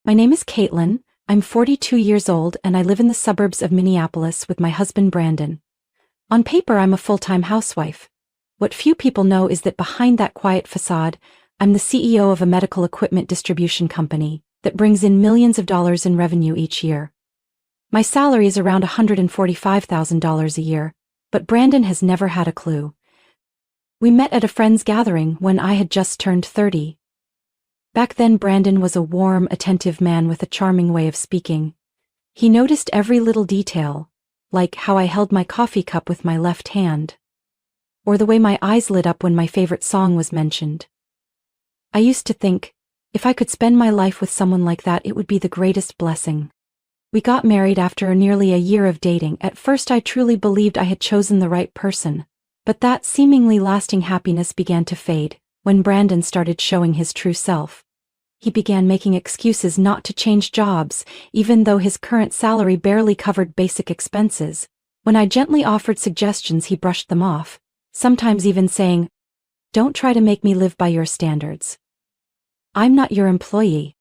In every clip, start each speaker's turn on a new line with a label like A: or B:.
A: My name is Caitlin. I'm 42 years old and I live in the suburbs of Minneapolis with my husband Brandon. On paper, I'm a full-time housewife. What few people know is that behind that quiet facade, I'm the CEO of a medical equipment distribution company that brings in millions of dollars in revenue each year. My salary is around $145,000 a year, but Brandon has never had a clue. We met at a friend's gathering when I had just turned 30. Back then, Brandon was a warm, attentive man with a charming way of speaking. He noticed every little detail, like how I held my coffee cup with my left hand, or the way my eyes lit up when my favorite song was mentioned. I used to think, if I could spend my life with someone like that, it would be the greatest blessing. We got married after nearly a year of dating. At first, I truly believed I had chosen the right person, but that seemingly lasting happiness began to fade when Brandon started showing his true self. He began making excuses not to change jobs, even though his current salary barely covered basic expenses. When I gently offered suggestions, he brushed them off, sometimes even saying, "Don't try to make me live by your standards. I'm not your employee."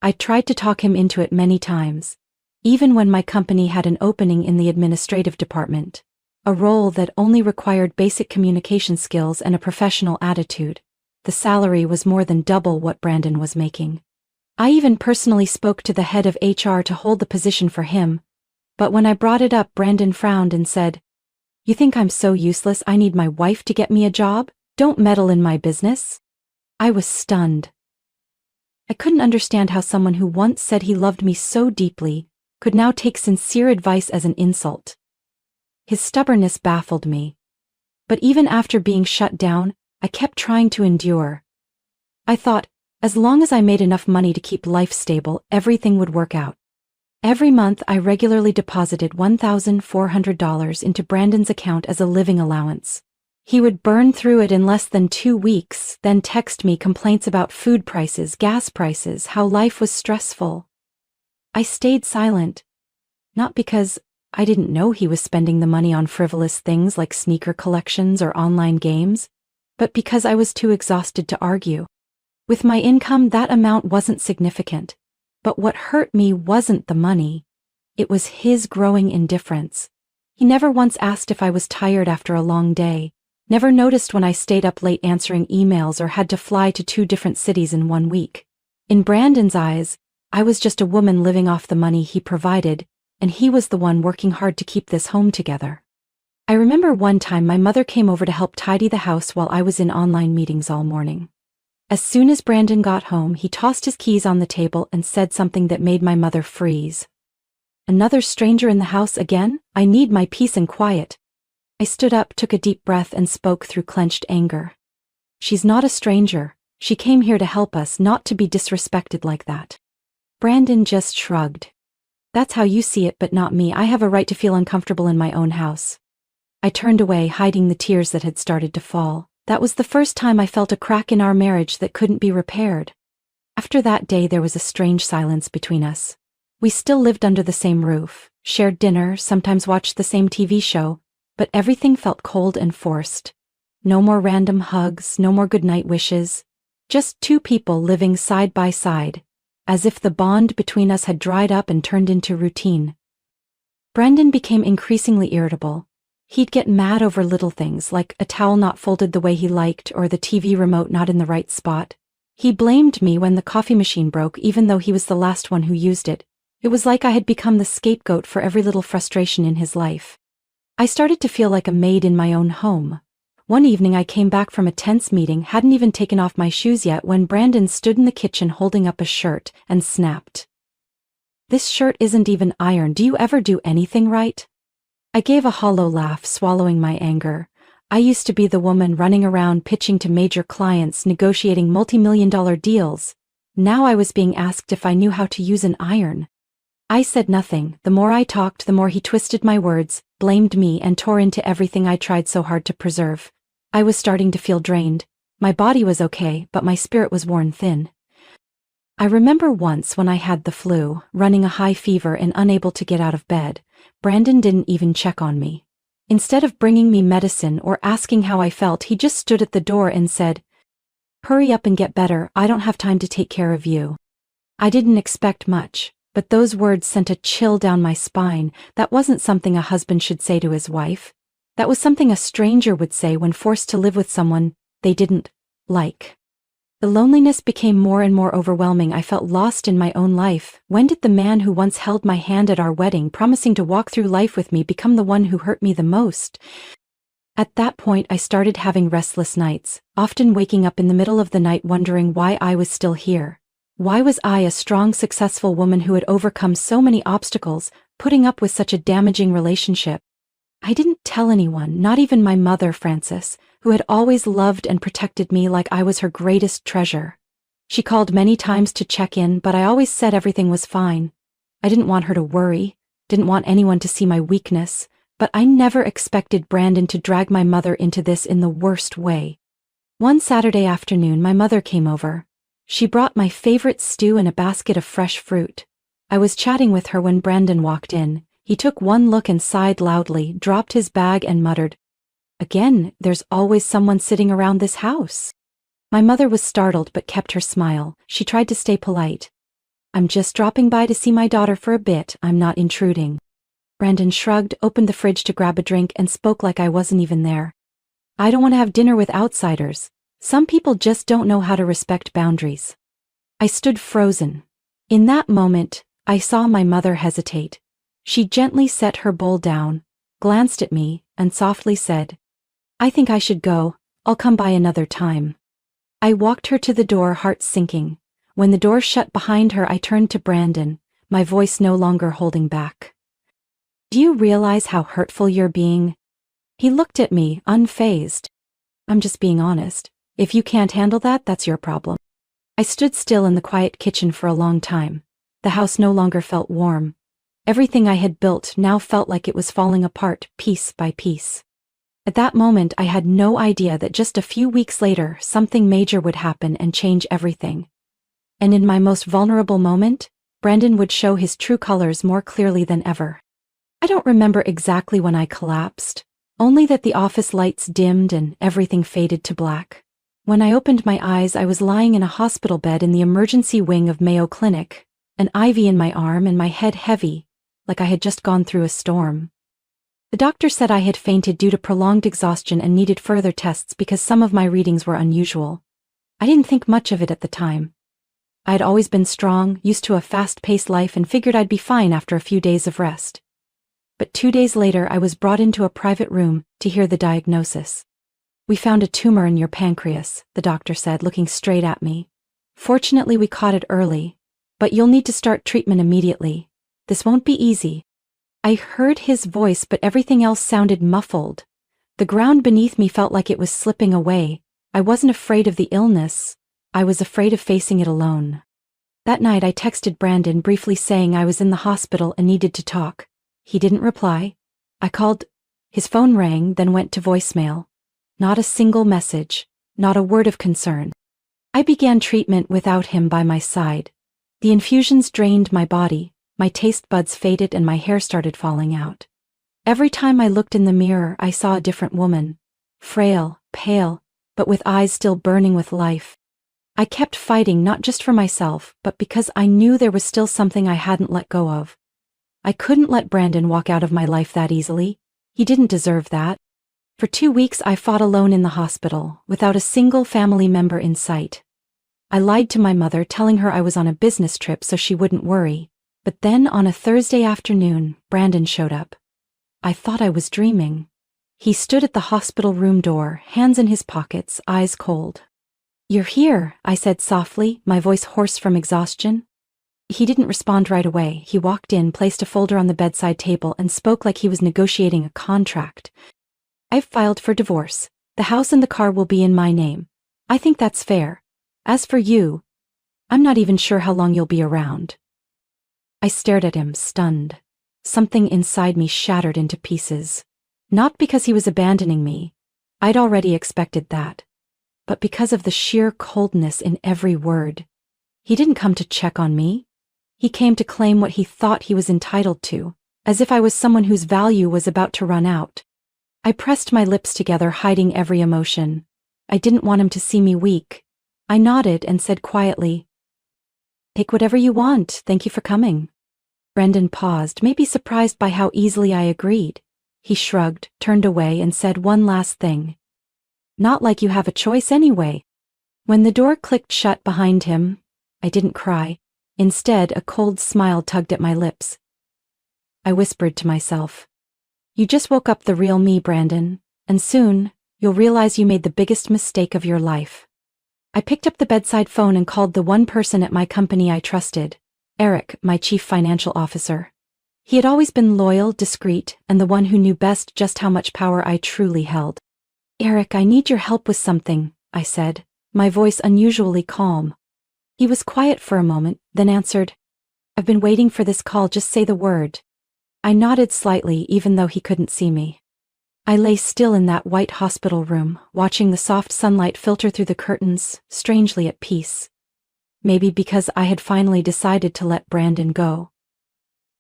A: I tried to talk him into it many times, even when my company had an opening in the administrative department, a role that only required basic communication skills and a professional attitude. The salary was more than double what Brandon was making. I even personally spoke to the head of HR to hold the position for him, but when I brought it up, Brandon frowned and said, "You think I'm so useless I need my wife to get me a job? Don't meddle in my business." I was stunned. I couldn't understand how someone who once said he loved me so deeply could now take sincere advice as an insult. His stubbornness baffled me. But even after being shut down, I kept trying to endure. I thought, as long as I made enough money to keep life stable, everything would work out. Every month, I regularly deposited $1,400 into Brandon's account as a living allowance. He would burn through it in less than 2 weeks, then text me complaints about food prices, gas prices, how life was stressful. I stayed silent, not because I didn't know he was spending the money on frivolous things like sneaker collections or online games, but because I was too exhausted to argue. With my income, that amount wasn't significant, but what hurt me wasn't the money. It was his growing indifference. He never once asked if I was tired after a long day, never noticed when I stayed up late answering emails or had to fly to 2 different cities in 1 week. In Brandon's eyes, I was just a woman living off the money he provided, and he was the one working hard to keep this home together. I remember one time my mother came over to help tidy the house while I was in online meetings all morning. As soon as Brandon got home, he tossed his keys on the table and said something that made my mother freeze. "Another stranger in the house again? I need my peace and quiet." I stood up, took a deep breath, and spoke through clenched anger. "She's not a stranger. She came here to help us, not to be disrespected like that." Brandon just shrugged. "That's how you see it, but not me. I have a right to feel uncomfortable in my own house." I turned away, hiding the tears that had started to fall. That was the first time I felt a crack in our marriage that couldn't be repaired. After that day, there was a strange silence between us. We still lived under the same roof, shared dinner, sometimes watched the same TV show, but everything felt cold and forced. No more random hugs, no more goodnight wishes. Just 2 people living side by side, as if the bond between us had dried up and turned into routine. Brandon became increasingly irritable. He'd get mad over little things like a towel not folded the way he liked or the TV remote not in the right spot. He blamed me when the coffee machine broke, even though he was the last one who used it. It was like I had become the scapegoat for every little frustration in his life. I started to feel like a maid in my own home. One evening I came back from a tense meeting, hadn't even taken off my shoes yet when Brandon stood in the kitchen holding up a shirt and snapped. "This shirt isn't even ironed. Do you ever do anything right?" I gave a hollow laugh, swallowing my anger. I used to be the woman running around pitching to major clients, negotiating multi-million-dollar deals. Now I was being asked if I knew how to use an iron. I said nothing. The more I talked, the more he twisted my words, blamed me, and tore into everything I tried so hard to preserve. I was starting to feel drained. My body was okay, but my spirit was worn thin. I remember once when I had the flu, running a high fever and unable to get out of bed. Brandon didn't even check on me. Instead of bringing me medicine or asking how I felt, he just stood at the door and said, "Hurry up and get better. I don't have time to take care of you." I didn't expect much, but those words sent a chill down my spine. That wasn't something a husband should say to his wife. That was something a stranger would say when forced to live with someone they didn't like. The loneliness became more and more overwhelming. I felt lost in my own life. When did the man who once held my hand at our wedding, promising to walk through life with me, become the one who hurt me the most? At that point, I started having restless nights, often waking up in the middle of the night wondering why I was still here. Why was I, a strong, successful woman who had overcome so many obstacles, putting up with such a damaging relationship? I didn't tell anyone, not even my mother, Frances, who had always loved and protected me like I was her greatest treasure. She called many times to check in, but I always said everything was fine. I didn't want her to worry, didn't want anyone to see my weakness, but I never expected Brandon to drag my mother into this in the worst way. One Saturday afternoon, my mother came over. She brought my favorite stew and a basket of fresh fruit. I was chatting with her when Brandon walked in. He took one look and sighed loudly, dropped his bag and muttered, "Again, there's always someone sitting around this house." My mother was startled but kept her smile. She tried to stay polite. "I'm just dropping by to see my daughter for a bit. I'm not intruding." Brandon shrugged, opened the fridge to grab a drink and spoke like I wasn't even there. "I don't want to have dinner with outsiders. Some people just don't know how to respect boundaries." I stood frozen. In that moment, I saw my mother hesitate. She gently set her bowl down, glanced at me, and softly said, "I think I should go. I'll come by another time." I walked her to the door, heart sinking. When the door shut behind her, I turned to Brandon, my voice no longer holding back. "Do you realize how hurtful you're being?" He looked at me, unfazed. "I'm just being honest. If you can't handle that, that's your problem." I stood still in the quiet kitchen for a long time. The house no longer felt warm. Everything I had built now felt like it was falling apart, piece by piece. At that moment, I had no idea that just a few weeks later, something major would happen and change everything. And in my most vulnerable moment, Brandon would show his true colors more clearly than ever. I don't remember exactly when I collapsed, only that the office lights dimmed and everything faded to black. When I opened my eyes, I was lying in a hospital bed in the emergency wing of Mayo Clinic, an IV in my arm and my head heavy, like I had just gone through a storm. The doctor said I had fainted due to prolonged exhaustion and needed further tests because some of my readings were unusual. I didn't think much of it at the time. I had always been strong, used to a fast-paced life, and figured I'd be fine after a few days of rest. But 2 days later, I was brought into a private room to hear the diagnosis. "We found a tumor in your pancreas," the doctor said, looking straight at me. "Fortunately, we caught it early, but you'll need to start treatment immediately. This won't be easy." I heard his voice, but everything else sounded muffled. The ground beneath me felt like it was slipping away. I wasn't afraid of the illness. I was afraid of facing it alone. That night, I texted Brandon briefly saying I was in the hospital and needed to talk. He didn't reply. I called. His phone rang, then went to voicemail. Not a single message, not a word of concern. I began treatment without him by my side. The infusions drained my body. My taste buds faded and my hair started falling out. Every time I looked in the mirror, I saw a different woman. Frail, pale, but with eyes still burning with life. I kept fighting, not just for myself, but because I knew there was still something I hadn't let go of. I couldn't let Brandon walk out of my life that easily. He didn't deserve that. For 2 weeks, I fought alone in the hospital, without a single family member in sight. I lied to my mother, telling her I was on a business trip so she wouldn't worry. But then on a Thursday afternoon, Brandon showed up. I thought I was dreaming. He stood at the hospital room door, hands in his pockets, eyes cold. "You're here," I said softly, my voice hoarse from exhaustion. He didn't respond right away. He walked in, placed a folder on the bedside table, and spoke like he was negotiating a contract. "I've filed for divorce. The house and the car will be in my name. I think that's fair. As for you, I'm not even sure how long you'll be around." I stared at him, stunned. Something inside me shattered into pieces. Not because he was abandoning me. I'd already expected that. But because of the sheer coldness in every word. He didn't come to check on me. He came to claim what he thought he was entitled to, as if I was someone whose value was about to run out. I pressed my lips together, hiding every emotion. I didn't want him to see me weak. I nodded and said quietly, Take whatever you want, thank you for coming. Brandon paused, maybe surprised by how easily I agreed. He shrugged, turned away, and said one last thing. Not like you have a choice anyway. When the door clicked shut behind him, I didn't cry. Instead, a cold smile tugged at my lips. I whispered to myself, you just woke up the real me, Brandon, and soon, you'll realize you made the biggest mistake of your life. I picked up the bedside phone and called the one person at my company I trusted, Eric, my chief financial officer. He had always been loyal, discreet, and the one who knew best just how much power I truly held. Eric, I need your help with something, I said, my voice unusually calm. He was quiet for a moment, then answered, I've been waiting for this call, just say the word. I nodded slightly even though he couldn't see me. I lay still in that white hospital room, watching the soft sunlight filter through the curtains, strangely at peace. Maybe because I had finally decided to let Brandon go.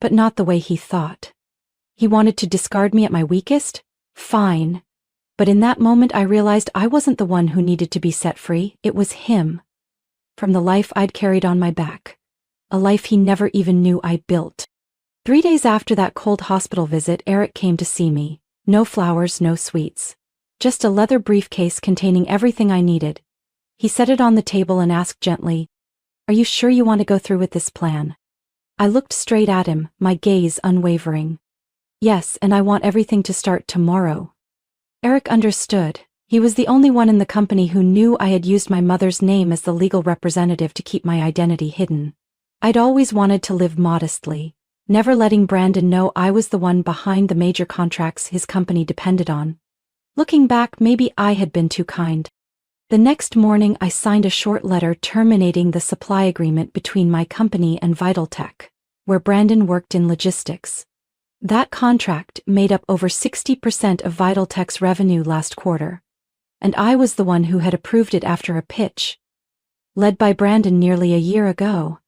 A: But not the way he thought. He wanted to discard me at my weakest? Fine. But in that moment I realized I wasn't the one who needed to be set free, it was him. From the life I'd carried on my back. A life he never even knew I built. 3 days after that cold hospital visit, Eric came to see me. No flowers, no sweets. Just a leather briefcase containing everything I needed. He set it on the table and asked gently, Are you sure you want to go through with this plan? I looked straight at him, my gaze unwavering. Yes, and I want everything to start tomorrow. Eric understood. He was the only one in the company who knew I had used my mother's name as the legal representative to keep my identity hidden. I'd always wanted to live modestly, never letting Brandon know I was the one behind the major contracts his company depended on. Looking back, maybe I had been too kind. The next morning I signed a short letter terminating the supply agreement between my company and Vitaltech, where Brandon worked in logistics. That contract made up over 60% of Vitaltech's revenue last quarter, and I was the one who had approved it after a pitch, led by Brandon nearly a year ago.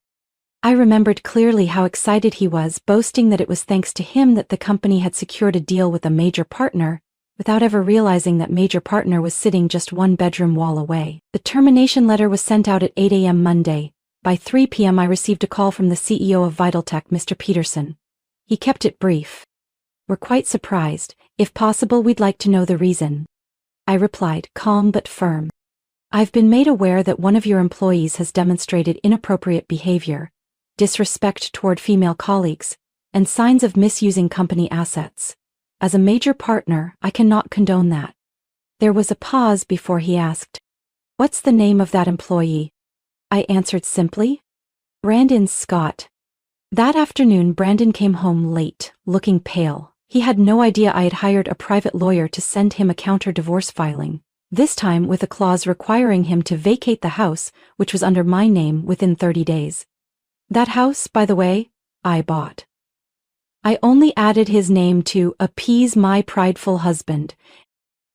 A: I remembered clearly how excited he was, boasting that it was thanks to him that the company had secured a deal with a major partner, without ever realizing that major partner was sitting just one bedroom wall away. The termination letter was sent out at 8 a.m. Monday. By 3 p.m. I received a call from the CEO of Vitaltech, Mr. Peterson. He kept it brief. We're quite surprised. If possible, we'd like to know the reason. I replied, calm but firm. I've been made aware that one of your employees has demonstrated inappropriate behavior, disrespect toward female colleagues, and signs of misusing company assets. As a major partner, I cannot condone that. There was a pause before he asked, What's the name of that employee? I answered simply, Brandon Scott. That afternoon Brandon came home late, looking pale. He had no idea I had hired a private lawyer to send him a counter-divorce filing, this time with a clause requiring him to vacate the house, which was under my name, within 30 days. That house, by the way, I bought. I only added his name to appease my prideful husband.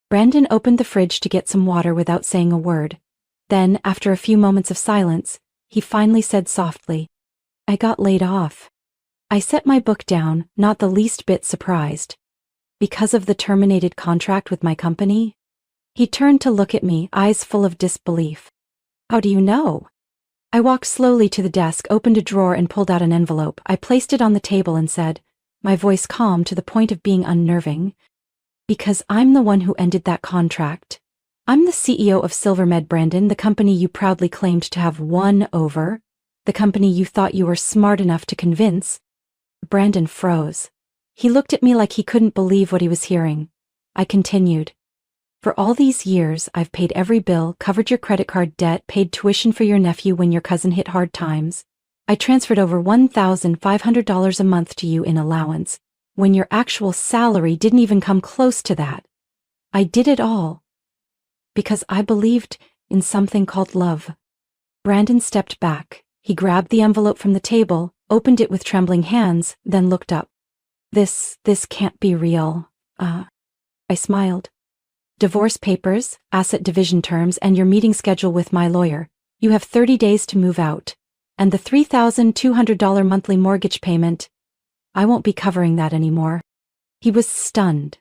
A: Brandon opened the fridge to get some water without saying a word. Then, after a few moments of silence, he finally said softly, I got laid off. I set my book down, not the least bit surprised. Because of the terminated contract with my company? He turned to look at me, eyes full of disbelief. How do you know? I walked slowly to the desk, opened a drawer and pulled out an envelope. I placed it on the table and said, my voice calm to the point of being unnerving, Because I'm the one who ended that contract. I'm the CEO of SilverMed, Brandon, the company you proudly claimed to have won over, the company you thought you were smart enough to convince. Brandon froze. He looked at me like he couldn't believe what he was hearing. I continued. For all these years, I've paid every bill, covered your credit card debt, paid tuition for your nephew when your cousin hit hard times. I transferred over $1,500 a month to you in allowance, when your actual salary didn't even come close to that. I did it all because I believed in something called love. Brandon stepped back. He grabbed the envelope from the table, opened it with trembling hands, then looked up. This can't be real. I smiled. Divorce papers, asset division terms, and your meeting schedule with my lawyer. You have 30 days to move out. And the $3,200 monthly mortgage payment, I won't be covering that anymore. He was stunned.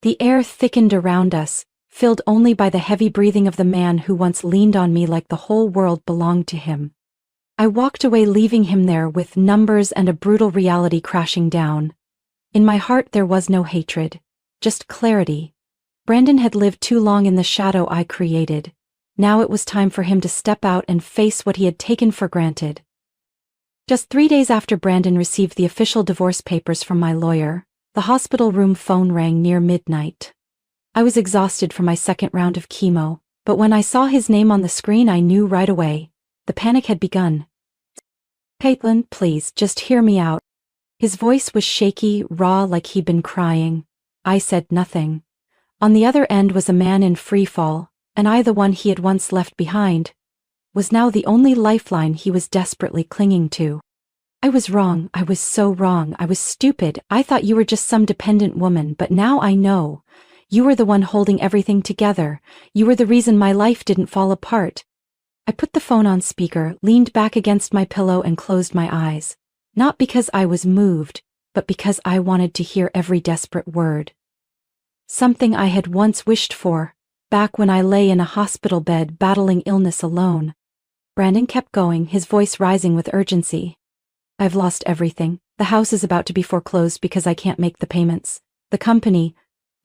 A: The air thickened around us, filled only by the heavy breathing of the man who once leaned on me like the whole world belonged to him. I walked away, leaving him there with numbers and a brutal reality crashing down. In my heart there was no hatred, just clarity. Brandon had lived too long in the shadow I created. Now it was time for him to step out and face what he had taken for granted. Just 3 days after Brandon received the official divorce papers from my lawyer, the hospital room phone rang near midnight. I was exhausted from my second round of chemo, but when I saw his name on the screen I knew right away. The panic had begun. "Caitlin, please, just hear me out." His voice was shaky, raw, like he'd been crying. I said nothing. On the other end was a man in free fall, and I, the one he had once left behind, was now the only lifeline he was desperately clinging to. "I was wrong, I was so wrong, I was stupid. I thought you were just some dependent woman, but now I know. You were the one holding everything together. You were the reason my life didn't fall apart." I put the phone on speaker, leaned back against my pillow and closed my eyes. Not because I was moved, but because I wanted to hear every desperate word. Something I had once wished for, back when I lay in a hospital bed battling illness alone. Brandon kept going, his voice rising with urgency. "I've lost everything. The house is about to be foreclosed because I can't make the payments. The company,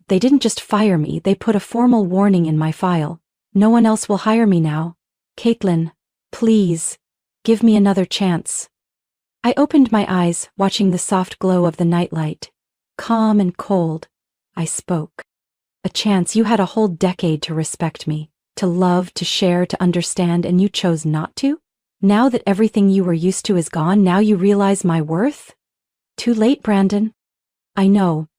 A: they didn't just fire me, they put a formal warning in my file. No one else will hire me now. Caitlin, please, give me another chance." I opened my eyes, watching the soft glow of the nightlight. Calm and cold, I spoke. "A chance. You had a whole decade to respect me, to love, to share, to understand, and you chose not to? Now that everything you were used to is gone, now you realize my worth? Too late, Brandon. I know.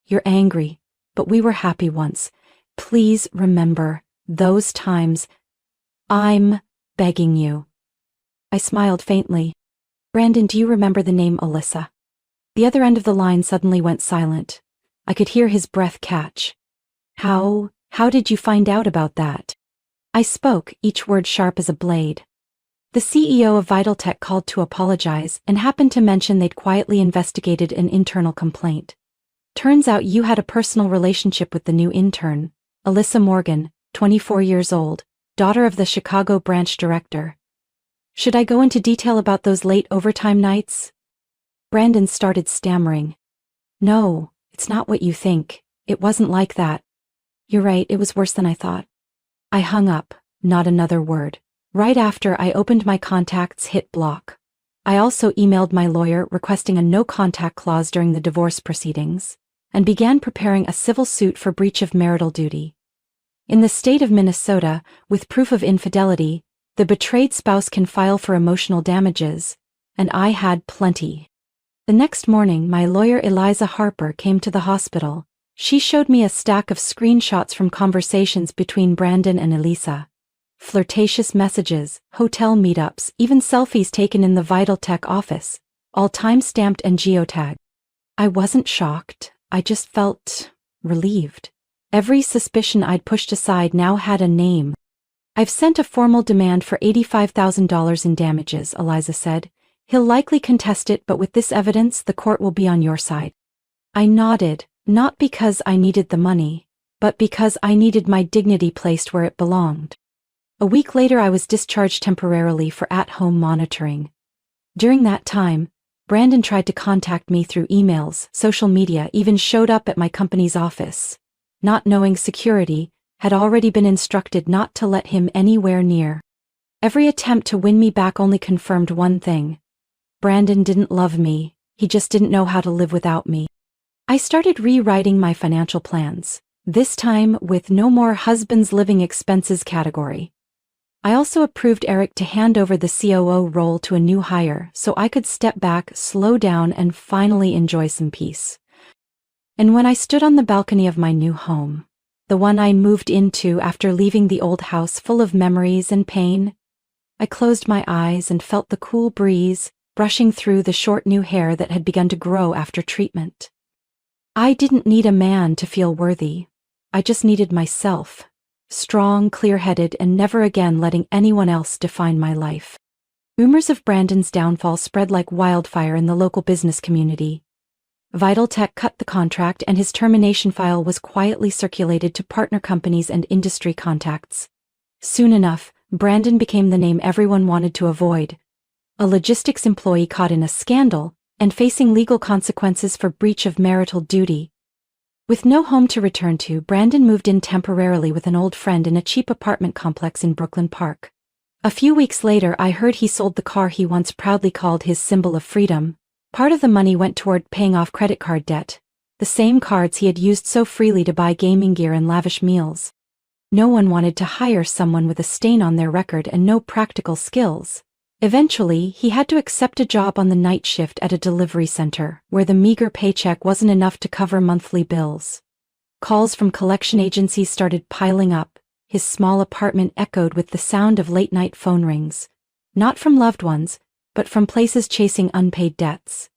A: You're angry, but we were happy once. Please remember those times. I'm begging you." I smiled faintly. "Brandon, do you remember the name Alyssa?" The other end of the line suddenly went silent. I could hear his breath catch. How did you find out about that?" I spoke, each word sharp as a blade. "The CEO of Vitaltech called to apologize and happened to mention they'd quietly investigated an internal complaint. Turns out you had a personal relationship with the new intern, Alyssa Morgan, 24 years old, daughter of the Chicago branch director. Should I go into detail about those late overtime nights?" Brandon started stammering. "No, it's not what you think. It wasn't like that." "You're right, it was worse than I thought." I hung up, not another word. Right after, I opened my contacts, hit block. I also emailed my lawyer requesting a no-contact clause during the divorce proceedings, and began preparing a civil suit for breach of marital duty. In the state of Minnesota, with proof of infidelity, the betrayed spouse can file for emotional damages, and I had plenty. The next morning, my lawyer Eliza Harper came to the hospital. She showed me a stack of screenshots from conversations between Brandon and Elisa. Flirtatious messages, hotel meetups, even selfies taken in the Vitaltech office, all time-stamped and geotagged. I wasn't shocked, I just felt relieved. Every suspicion I'd pushed aside now had a name. "I've sent a formal demand for $85,000 in damages," Eliza said. "He'll likely contest it, but with this evidence, the court will be on your side." I nodded, not because I needed the money, but because I needed my dignity placed where it belonged. A week later, I was discharged temporarily for at-home monitoring. During that time, Brandon tried to contact me through emails, social media, even showed up at my company's office. Not knowing security, had already been instructed not to let him anywhere near. Every attempt to win me back only confirmed one thing. Brandon didn't love me, he just didn't know how to live without me. I started rewriting my financial plans, this time with no more husband's living expenses category. I also approved Eric to hand over the COO role to a new hire so I could step back, slow down, and finally enjoy some peace. And when I stood on the balcony of my new home, the one I moved into after leaving the old house full of memories and pain, I closed my eyes and felt the cool breeze brushing through the short new hair that had begun to grow after treatment. I didn't need a man to feel worthy. I just needed myself, strong, clear-headed, and never again letting anyone else define my life. Rumors of Brandon's downfall spread like wildfire in the local business community. Vitaltech cut the contract and his termination file was quietly circulated to partner companies and industry contacts. Soon enough, Brandon became the name everyone wanted to avoid. A logistics employee caught in a scandal, and facing legal consequences for breach of marital duty. With no home to return to, Brandon moved in temporarily with an old friend in a cheap apartment complex in Brooklyn Park. A few weeks later, I heard he sold the car he once proudly called his symbol of freedom. Part of the money went toward paying off credit card debt, the same cards he had used so freely to buy gaming gear and lavish meals. No one wanted to hire someone with a stain on their record and no practical skills. Eventually, he had to accept a job on the night shift at a delivery center, where the meager paycheck wasn't enough to cover monthly bills. Calls from collection agencies started piling up. His small apartment echoed with the sound of late-night phone rings. Not from loved ones, but from places chasing unpaid debts.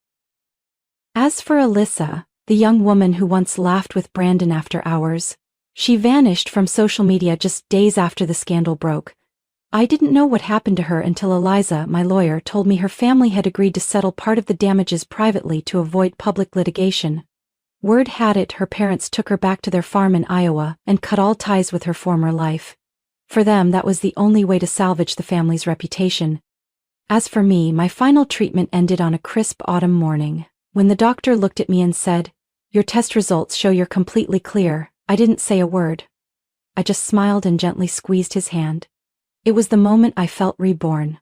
A: As for Alyssa, the young woman who once laughed with Brandon after hours, she vanished from social media just days after the scandal broke. I didn't know what happened to her until Eliza, my lawyer, told me her family had agreed to settle part of the damages privately to avoid public litigation. Word had it her parents took her back to their farm in Iowa and cut all ties with her former life. For them, that was the only way to salvage the family's reputation. As for me, my final treatment ended on a crisp autumn morning, when the doctor looked at me and said, "Your test results show you're completely clear." I didn't say a word. I just smiled and gently squeezed his hand. It was the moment I felt reborn.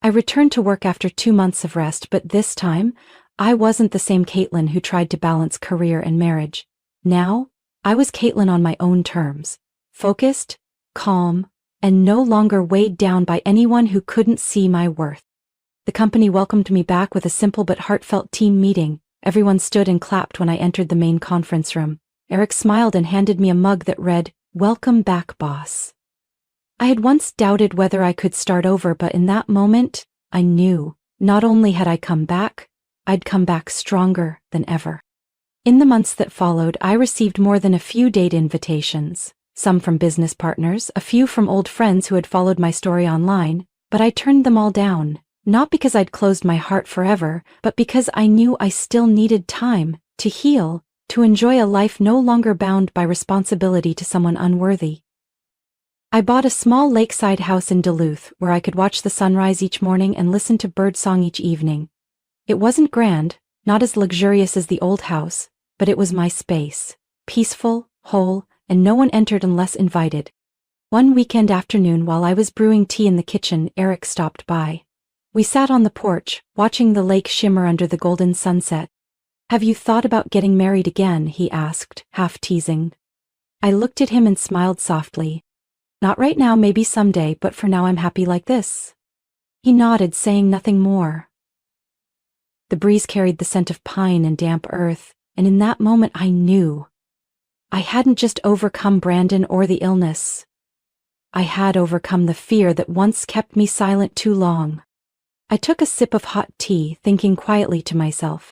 A: I returned to work after 2 months of rest, but this time, I wasn't the same Caitlin who tried to balance career and marriage. Now, I was Caitlin on my own terms, focused, calm, and no longer weighed down by anyone who couldn't see my worth. The company welcomed me back with a simple but heartfelt team meeting. Everyone stood and clapped when I entered the main conference room. Eric smiled and handed me a mug that read, "Welcome back, boss." I had once doubted whether I could start over, but in that moment, I knew, not only had I come back, I'd come back stronger than ever. In the months that followed, I received more than a few date invitations, some from business partners, a few from old friends who had followed my story online, but I turned them all down, not because I'd closed my heart forever, but because I knew I still needed time to heal, to enjoy a life no longer bound by responsibility to someone unworthy. I bought a small lakeside house in Duluth where I could watch the sunrise each morning and listen to birdsong each evening. It wasn't grand, not as luxurious as the old house, but it was my space, peaceful, whole, and no one entered unless invited. One weekend afternoon while I was brewing tea in the kitchen, Eric stopped by. We sat on the porch, watching the lake shimmer under the golden sunset. "Have you thought about getting married again?" he asked, half teasing. I looked at him and smiled softly. "Not right now, maybe someday, but for now I'm happy like this." He nodded, saying nothing more. The breeze carried the scent of pine and damp earth, and in that moment I knew. I hadn't just overcome Brandon or the illness. I had overcome the fear that once kept me silent too long. I took a sip of hot tea, thinking quietly to myself.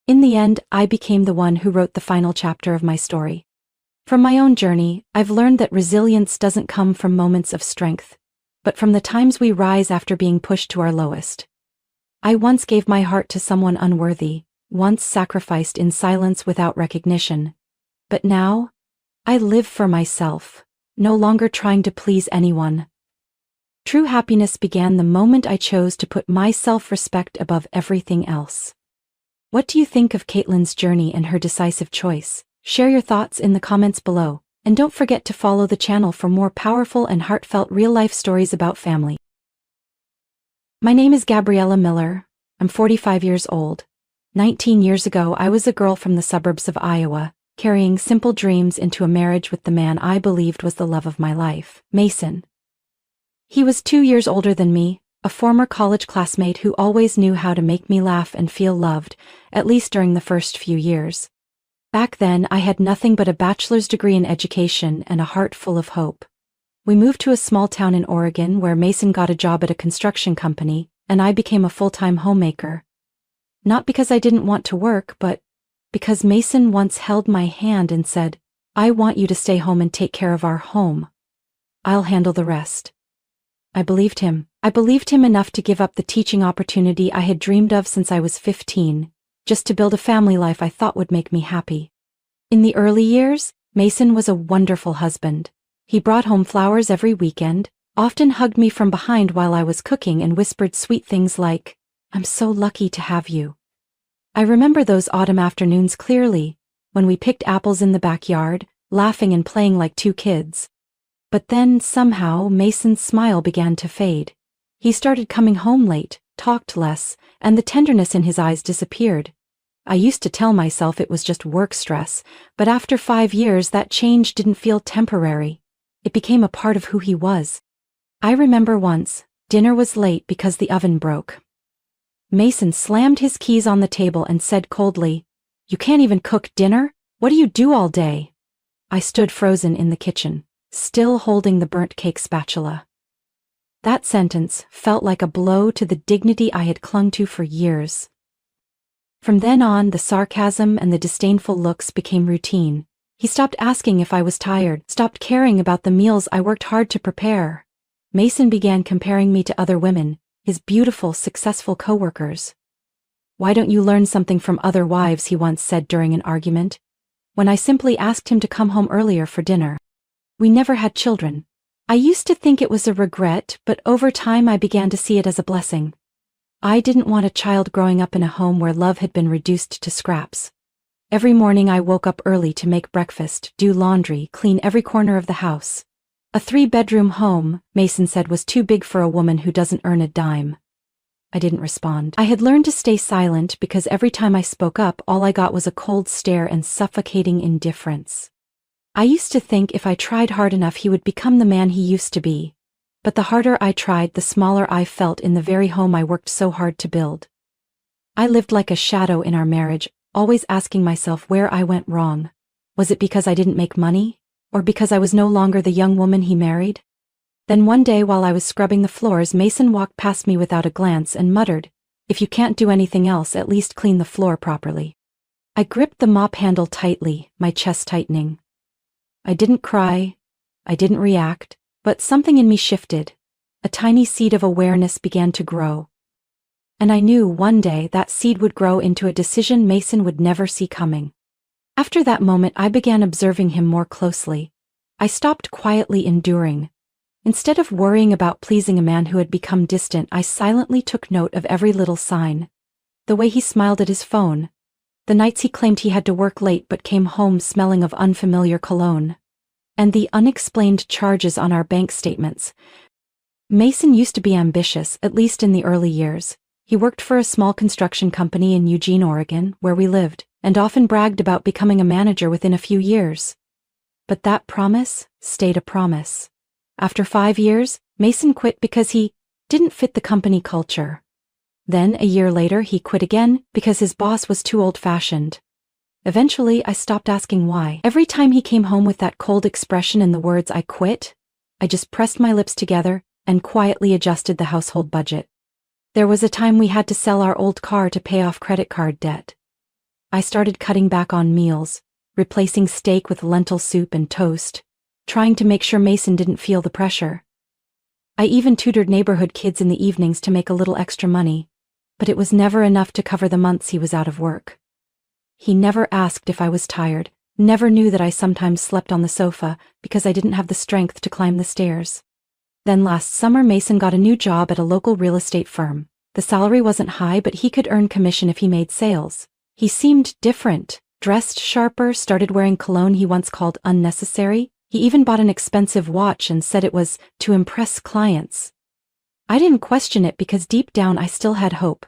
A: In the end, I became the one who wrote the final chapter of my story. From my own journey, I've learned that resilience doesn't come from moments of strength, but from the times we rise after being pushed to our lowest. I once gave my heart to someone unworthy, once sacrificed in silence without recognition. But now, I live for myself, no longer trying to please anyone. True happiness began the moment I chose to put my self-respect above everything else. What do you think of Caitlin's journey and her decisive choice? Share your thoughts in the comments below, and don't forget to follow the channel for more powerful and heartfelt real-life stories about family. My name is Gabriella Miller. I'm 45 years old. 19 years ago, I was a girl from the suburbs of Iowa, carrying simple dreams into a marriage with the man I believed was the love of my life, Mason. He was 2 years older than me, a former college classmate who always knew how to make me laugh and feel loved, at least during the first few years. Back then, I had nothing but a bachelor's degree in education and a heart full of hope. We moved to a small town in Oregon where Mason got a job at a construction company, and I became a full-time homemaker. Not because I didn't want to work, but because Mason once held my hand and said, "I want you to stay home and take care of our home. I'll handle the rest." I believed him. I believed him enough to give up the teaching opportunity I had dreamed of since I was 15, just to build a family life I thought would make me happy. In the early years, Mason was a wonderful husband. He brought home flowers every weekend, often hugged me from behind while I was cooking and whispered sweet things like, "I'm so lucky to have you." I remember those autumn afternoons clearly, when we picked apples in the backyard, laughing and playing like two kids. But then, somehow, Mason's smile began to fade. He started coming home late, talked less, and the tenderness in his eyes disappeared. I used to tell myself it was just work stress, but after 5 years that change didn't feel temporary. It became a part of who he was. I remember once, dinner was late because the oven broke. Mason slammed his keys on the table and said coldly, "You can't even cook dinner? What do you do all day?" I stood frozen in the kitchen, still holding the burnt cake spatula. That sentence felt like a blow to the dignity I had clung to for years. From then on, the sarcasm and the disdainful looks became routine. He stopped asking if I was tired, stopped caring about the meals I worked hard to prepare. Mason began comparing me to other women, his beautiful, successful coworkers. "Why don't you learn something from other wives?" he once said during an argument, when I simply asked him to come home earlier for dinner. We never had children. I used to think it was a regret, but over time I began to see it as a blessing. I didn't want a child growing up in a home where love had been reduced to scraps. Every morning I woke up early to make breakfast, do laundry, clean every corner of the house. A 3-bedroom home, Mason said, was too big for a woman who doesn't earn a dime. I didn't respond. I had learned to stay silent because every time I spoke up, all I got was a cold stare and suffocating indifference. I used to think if I tried hard enough he would become the man he used to be. But the harder I tried, the smaller I felt in the very home I worked so hard to build. I lived like a shadow in our marriage, always asking myself where I went wrong. Was it because I didn't make money? Or because I was no longer the young woman he married? Then one day while I was scrubbing the floors, Mason walked past me without a glance and muttered, "If you can't do anything else, at least clean the floor properly." I gripped the mop handle tightly, my chest tightening. I didn't cry, I didn't react, but something in me shifted. A tiny seed of awareness began to grow. And I knew one day that seed would grow into a decision Mason would never see coming. After that moment, I began observing him more closely. I stopped quietly enduring. Instead of worrying about pleasing a man who had become distant, I silently took note of every little sign. The way he smiled at his phone. The nights he claimed he had to work late but came home smelling of unfamiliar cologne. And the unexplained charges on our bank statements. Mason used to be ambitious, at least in the early years. He worked for a small construction company in Eugene, Oregon, where we lived, and often bragged about becoming a manager within a few years. But that promise stayed a promise. After 5 years, Mason quit because he didn't fit the company culture. Then, a year later, he quit again because his boss was too old-fashioned. Eventually, I stopped asking why. Every time he came home with that cold expression and the words "I quit," I just pressed my lips together and quietly adjusted the household budget. There was a time we had to sell our old car to pay off credit card debt. I started cutting back on meals, replacing steak with lentil soup and toast, trying to make sure Mason didn't feel the pressure. I even tutored neighborhood kids in the evenings to make a little extra money, but it was never enough to cover the months he was out of work. He never asked if I was tired, never knew that I sometimes slept on the sofa because I didn't have the strength to climb the stairs. Then last summer, Mason got a new job at a local real estate firm. The salary wasn't high, but he could earn commission if he made sales. He seemed different, dressed sharper, started wearing cologne he once called unnecessary. He even bought an expensive watch and said it was to impress clients. I didn't question it because deep down I still had hope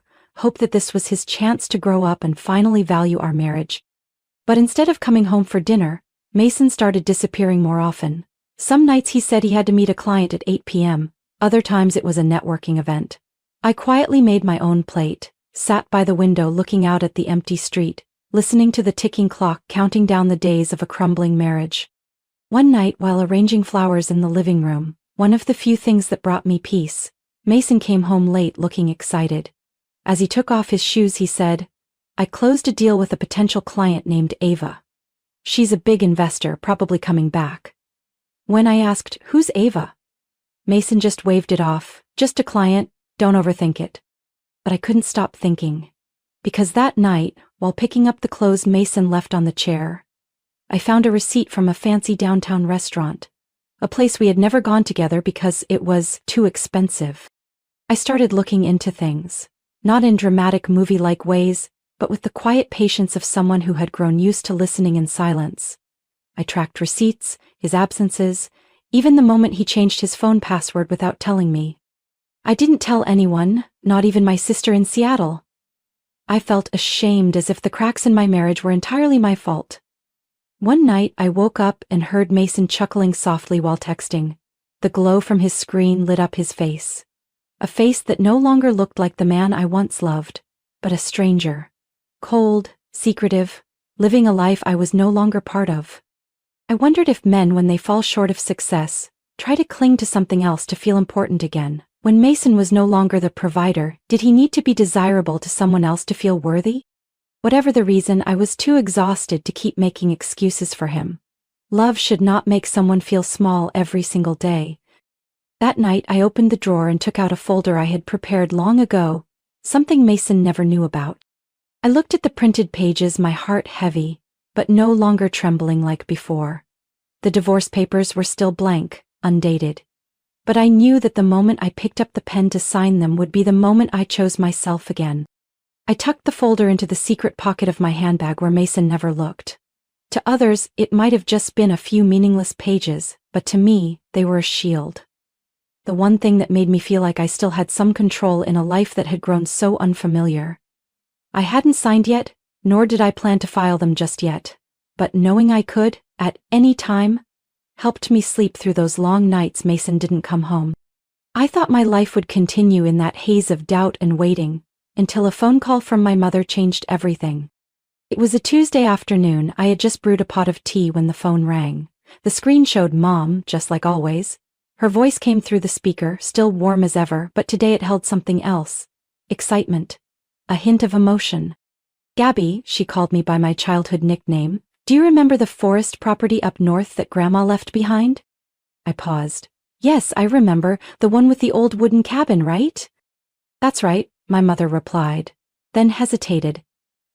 A: that this was his chance to grow up and finally value our marriage. But instead of coming home for dinner, Mason started disappearing more often. Some nights he said he had to meet a client at 8 p.m., other times it was a networking event. I quietly made my own plate, sat by the window looking out at the empty street, listening to the ticking clock counting down the days of a crumbling marriage. One night, while arranging flowers in the living room, one of the few things that brought me peace, Mason came home late looking excited. As he took off his shoes, he said, "I closed a deal with a potential client named Ava. She's a big investor, probably coming back." When I asked, "Who's Ava?" Mason just waved it off. "Just a client, don't overthink it." But I couldn't stop thinking. Because that night, while picking up the clothes Mason left on the chair, I found a receipt from a fancy downtown restaurant. a place we had never gone together because it was too expensive. I started looking into things, not in dramatic movie-like ways, but with the quiet patience of someone who had grown used to listening in silence. I tracked receipts, his absences, even the moment he changed his phone password without telling me. I didn't tell anyone, not even my sister in Seattle. I felt ashamed, as if the cracks in my marriage were entirely my fault. One night I woke up and heard Mason chuckling softly while texting. The glow from his screen lit up his face. A face that no longer looked like the man I once loved, but a stranger. Cold, secretive, living a life I was no longer part of. I wondered if men, when they fall short of success, try to cling to something else to feel important again. When Mason was no longer the provider, did he need to be desirable to someone else to feel worthy? Whatever the reason, I was too exhausted to keep making excuses for him. Love should not make someone feel small every single day. That night I opened the drawer and took out a folder I had prepared long ago, something Mason never knew about. I looked at the printed pages, my heart heavy, but no longer trembling like before. The divorce papers were still blank, undated. But I knew that the moment I picked up the pen to sign them would be the moment I chose myself again. I tucked the folder into the secret pocket of my handbag where Mason never looked. To others, it might have just been a few meaningless pages, but to me, they were a shield. The one thing that made me feel like I still had some control in a life that had grown so unfamiliar. I hadn't signed yet, nor did I plan to file them just yet, but knowing I could, at any time, helped me sleep through those long nights Mason didn't come home. I thought my life would continue in that haze of doubt and waiting, until a phone call from my mother changed everything. It was a Tuesday afternoon. I had just brewed a pot of tea when the phone rang. The screen showed Mom, just like always. Her voice came through the speaker, still warm as ever, but today it held something else. Excitement. A hint of emotion. "Gabby," she called me by my childhood nickname. "Do you remember the forest property up north that Grandma left behind?" I paused. "Yes, I remember, the one with the old wooden cabin, right?" "That's right," my mother replied, then hesitated.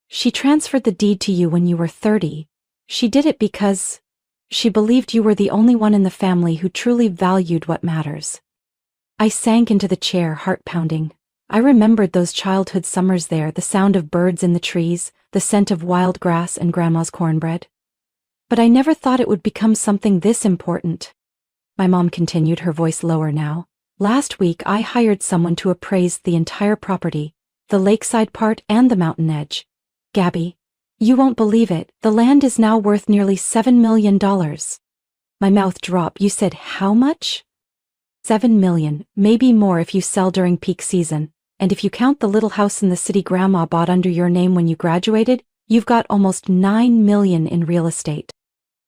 A: "She transferred the deed to you when you were 30. She did it because she believed you were the only one in the family who truly valued what matters." I sank into the chair, heart pounding. I remembered those childhood summers there, the sound of birds in the trees, the scent of wild grass and Grandma's cornbread. But I never thought it would become something this important. My mom continued, her voice lower now. "Last week I hired someone to appraise the entire property, the lakeside part and the mountain edge. Gabby, you won't believe it, the land is now worth nearly $7 million. My mouth dropped. "You said how much?" $7 million, maybe more if you sell during peak season. And if you count the little house in the city Grandma bought under your name when you graduated, you've got almost $9 million in real estate."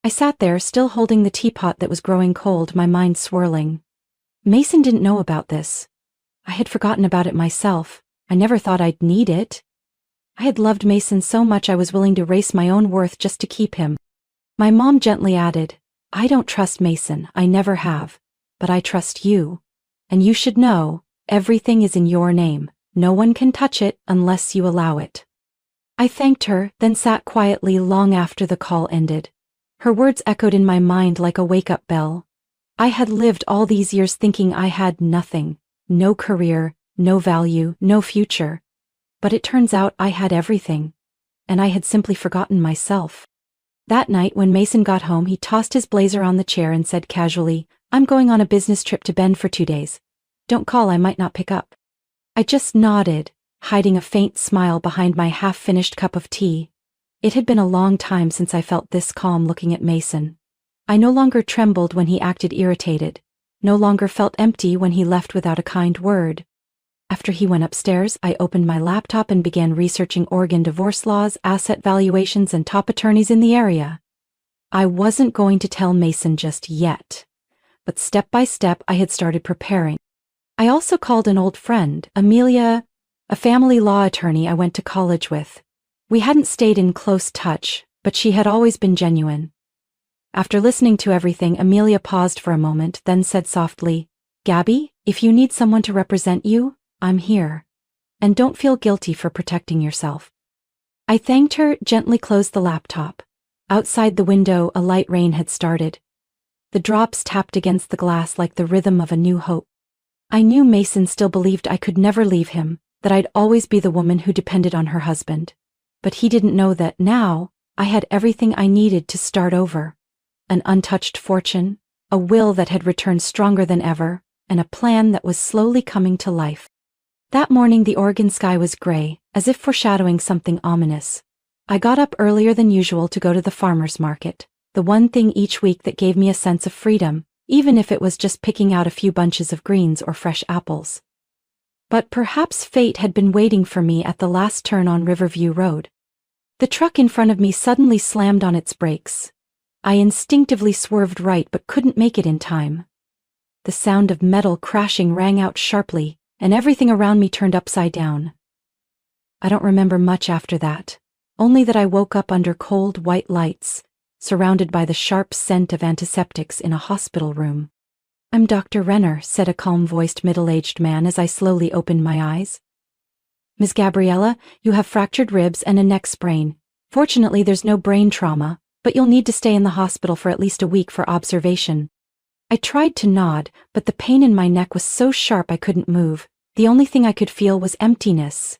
A: I sat there, still holding the teapot that was growing cold, my mind swirling. Mason didn't know about this. I had forgotten about it myself. I never thought I'd need it. I had loved Mason so much I was willing to erase my own worth just to keep him. My mom gently added, "I don't trust Mason, I never have. But I trust you. And you should know, everything is in your name. No one can touch it unless you allow it." I thanked her, then sat quietly long after the call ended. Her words echoed in my mind like a wake-up bell. I had lived all these years thinking I had nothing, no career, no value, no future. But it turns out I had everything. And I had simply forgotten myself. That night when Mason got home, he tossed his blazer on the chair and said casually, "I'm going on a business trip to Bend for 2 days. Don't call, I might not pick up." I just nodded, hiding a faint smile behind my half-finished cup of tea. It had been a long time since I felt this calm looking at Mason. I no longer trembled when he acted irritated, no longer felt empty when he left without a kind word. After he went upstairs, I opened my laptop and began researching Oregon divorce laws, asset valuations, and top attorneys in the area. I wasn't going to tell Mason just yet, but step by step I had started preparing. I also called an old friend, Amelia, a family law attorney I went to college with. We hadn't stayed in close touch, but she had always been genuine. After listening to everything, Amelia paused for a moment, then said softly, "Gabby, if you need someone to represent you, I'm here. And don't feel guilty for protecting yourself." I thanked her, gently closed the laptop. Outside the window, a light rain had started. The drops tapped against the glass like the rhythm of a new hope. I knew Mason still believed I could never leave him, that I'd always be the woman who depended on her husband. But he didn't know that now, I had everything I needed to start over. An untouched fortune, a will that had returned stronger than ever, and a plan that was slowly coming to life. That morning the Oregon sky was gray, as if foreshadowing something ominous. I got up earlier than usual to go to the farmer's market, the one thing each week that gave me a sense of freedom, even if it was just picking out a few bunches of greens or fresh apples. But perhaps fate had been waiting for me at the last turn on Riverview Road. The truck in front of me suddenly slammed on its brakes. I instinctively swerved right but couldn't make it in time. The sound of metal crashing rang out sharply, and everything around me turned upside down. I don't remember much after that, only that I woke up under cold white lights, surrounded by the sharp scent of antiseptics in a hospital room. "I'm Dr. Renner," said a calm-voiced middle-aged man as I slowly opened my eyes. "Ms. Gabriella, you have fractured ribs and a neck sprain. Fortunately, there's no brain trauma, but you'll need to stay in the hospital for at least a week for observation." I tried to nod, but the pain in my neck was so sharp I couldn't move. The only thing I could feel was emptiness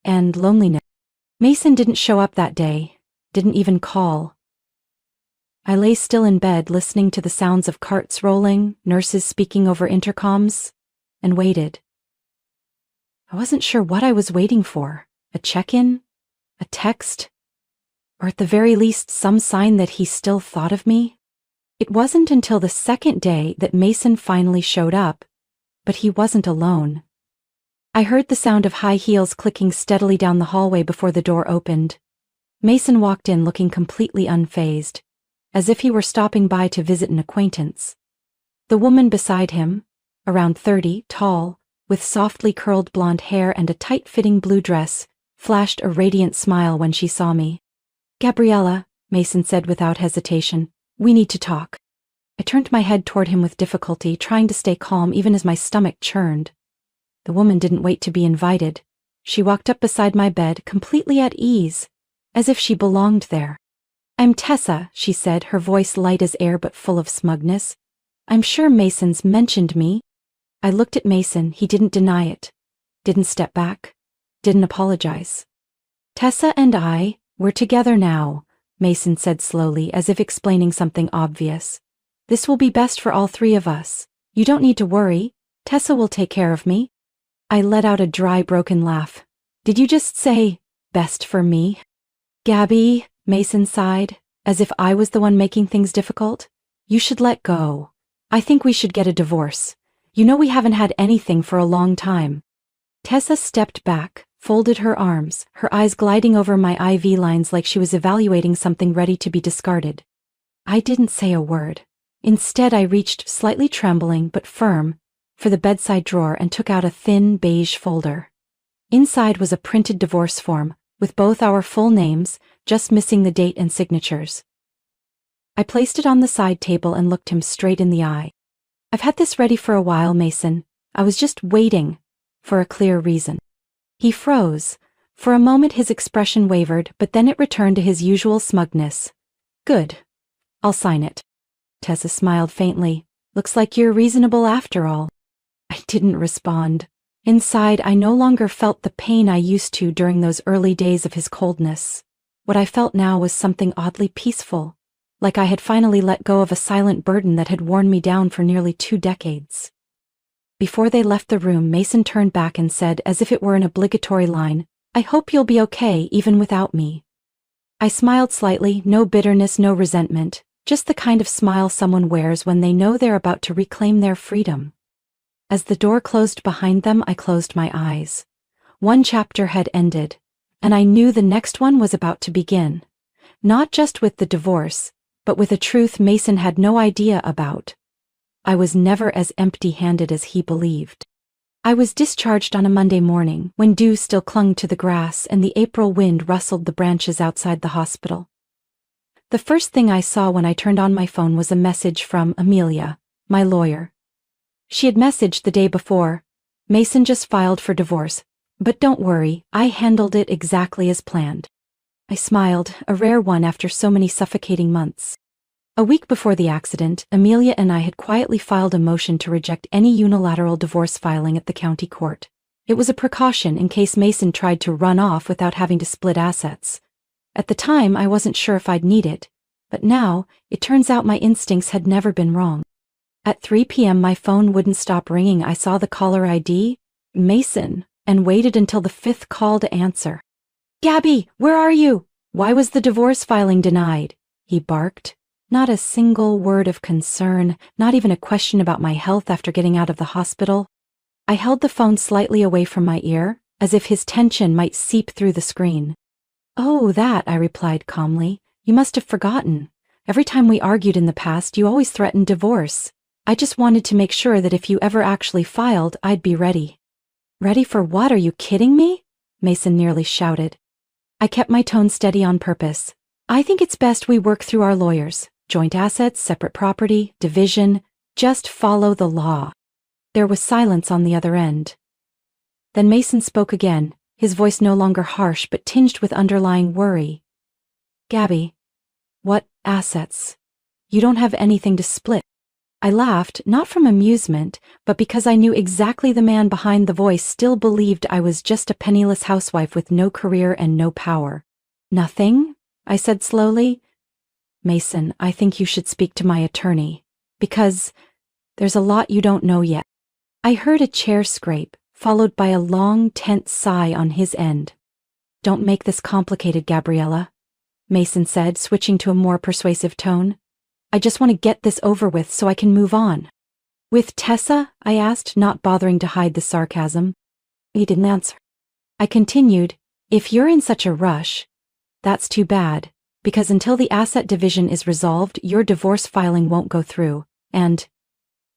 A: and loneliness. Mason didn't show up that day, didn't even call. I lay still in bed listening to the sounds of carts rolling, nurses speaking over intercoms, and waited. I wasn't sure what I was waiting for. A check-in? A text? Or at the very least some sign that he still thought of me? It wasn't until the second day that Mason finally showed up, but he wasn't alone. I heard the sound of high heels clicking steadily down the hallway before the door opened. Mason walked in looking completely unfazed, as if he were stopping by to visit an acquaintance. The woman beside him, around 30, tall, with softly curled blonde hair and a tight-fitting blue dress, flashed a radiant smile when she saw me. "Gabriella," Mason said without hesitation, "we need to talk." I turned my head toward him with difficulty, trying to stay calm even as my stomach churned. The woman didn't wait to be invited. She walked up beside my bed, completely at ease, as if she belonged there. "I'm Tessa," she said, her voice light as air but full of smugness. "I'm sure Mason's mentioned me." I looked at Mason. He didn't deny it, didn't step back, didn't apologize. "Tessa and we're together now," Mason said slowly, as if explaining something obvious. "This will be best for all three of us. You don't need to worry. Tessa will take care of me." I let out a dry, broken laugh. "Did you just say, best for me?" "Gabby," Mason sighed, as if I was the one making things difficult. "You should let go. I think we should get a divorce. You know we haven't had anything for a long time." Tessa stepped back, folded her arms, her eyes gliding over my IV lines like she was evaluating something ready to be discarded. I didn't say a word. Instead, I reached, slightly trembling but firm, for the bedside drawer and took out a thin beige folder. Inside was a printed divorce form, with both our full names, just missing the date and signatures. I placed it on the side table and looked him straight in the eye. "I've had this ready for a while, Mason. I was just waiting for a clear reason." He froze. For a moment his expression wavered, but then it returned to his usual smugness. "Good. I'll sign it." Tessa smiled faintly. "Looks like you're reasonable after all." I didn't respond. Inside, I no longer felt the pain I used to during those early days of his coldness. What I felt now was something oddly peaceful, like I had finally let go of a silent burden that had worn me down for nearly 2 decades. Before they left the room, Mason turned back and said, as if it were an obligatory line, "I hope you'll be okay even without me." I smiled slightly, no bitterness, no resentment, just the kind of smile someone wears when they know they're about to reclaim their freedom. As the door closed behind them, I closed my eyes. One chapter had ended, and I knew the next one was about to begin. Not just with the divorce, but with a truth Mason had no idea about. I was never as empty-handed as he believed. I was discharged on a Monday morning, when dew still clung to the grass and the April wind rustled the branches outside the hospital. The first thing I saw when I turned on my phone was a message from Amelia, my lawyer. She had messaged the day before, "Mason just filed for divorce, but don't worry, I handled it exactly as planned." I smiled, a rare one after so many suffocating months. A week before the accident, Amelia and I had quietly filed a motion to reject any unilateral divorce filing at the county court. It was a precaution in case Mason tried to run off without having to split assets. At the time, I wasn't sure if I'd need it, but now, it turns out my instincts had never been wrong. At 3 p.m. my phone wouldn't stop ringing. I saw the caller ID, Mason, and waited until the 5th call to answer. "Gabby, where are you? Why was the divorce filing denied?" he barked. Not a single word of concern, not even a question about my health after getting out of the hospital. I held the phone slightly away from my ear, as if his tension might seep through the screen. "Oh, that," I replied calmly. "You must have forgotten. Every time we argued in the past, you always threatened divorce. I just wanted to make sure that if you ever actually filed, I'd be ready." "Ready for what? Are you kidding me?" Mason nearly shouted. I kept my tone steady on purpose. "I think it's best we work through our lawyers. Joint assets, separate property, division. Just follow the law." There was silence on the other end. Then Mason spoke again, his voice no longer harsh but tinged with underlying worry. "Gabby, what assets? You don't have anything to split." I laughed, not from amusement, but because I knew exactly the man behind the voice still believed I was just a penniless housewife with no career and no power. "Nothing?" I said slowly. "Mason, I think you should speak to my attorney, because there's a lot you don't know yet." I heard a chair scrape, followed by a long, tense sigh on his end. "Don't make this complicated, Gabriella," Mason said, switching to a more persuasive tone. "I just want to get this over with so I can move on." "With Tessa?" I asked, not bothering to hide the sarcasm. He didn't answer. I continued, "If you're in such a rush, that's too bad, because until the asset division is resolved, your divorce filing won't go through, and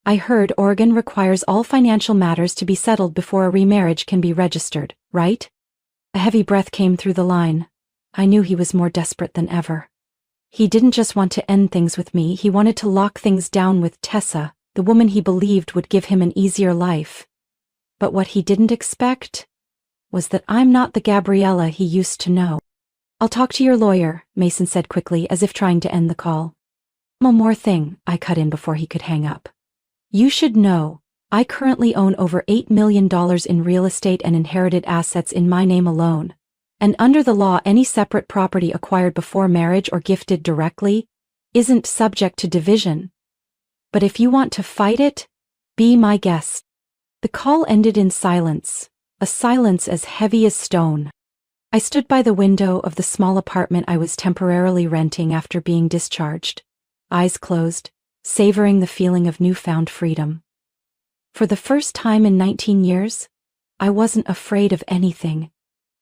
A: I heard Oregon requires all financial matters to be settled before a remarriage can be registered, right?" A heavy breath came through the line. I knew he was more desperate than ever. He didn't just want to end things with me, he wanted to lock things down with Tessa, the woman he believed would give him an easier life. But what he didn't expect was that I'm not the Gabriella he used to know. "I'll talk to your lawyer," Mason said quickly, as if trying to end the call. "One more thing," I cut in before he could hang up. "You should know, I currently own over $8 million in real estate and inherited assets in my name alone. And under the law, any separate property acquired before marriage or gifted directly isn't subject to division. But if you want to fight it, be my guest." The call ended in silence, a silence as heavy as stone. I stood by the window of the small apartment I was temporarily renting after being discharged, eyes closed, savoring the feeling of newfound freedom. For the first time in 19 years, I wasn't afraid of anything.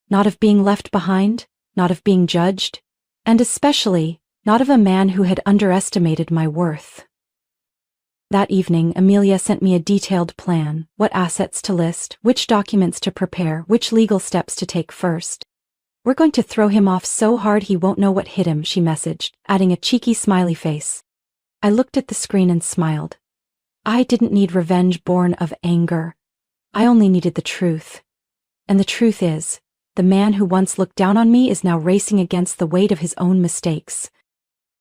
A: Not of being left behind, not of being judged, and especially not of a man who had underestimated my worth. That evening, Amelia sent me a detailed plan, what assets to list, which documents to prepare, which legal steps to take first. "We're going to throw him off so hard he won't know what hit him," she messaged, adding a cheeky smiley face. I looked at the screen and smiled. I didn't need revenge born of anger. I only needed the truth. And the truth is, the man who once looked down on me is now racing against the weight of his own mistakes.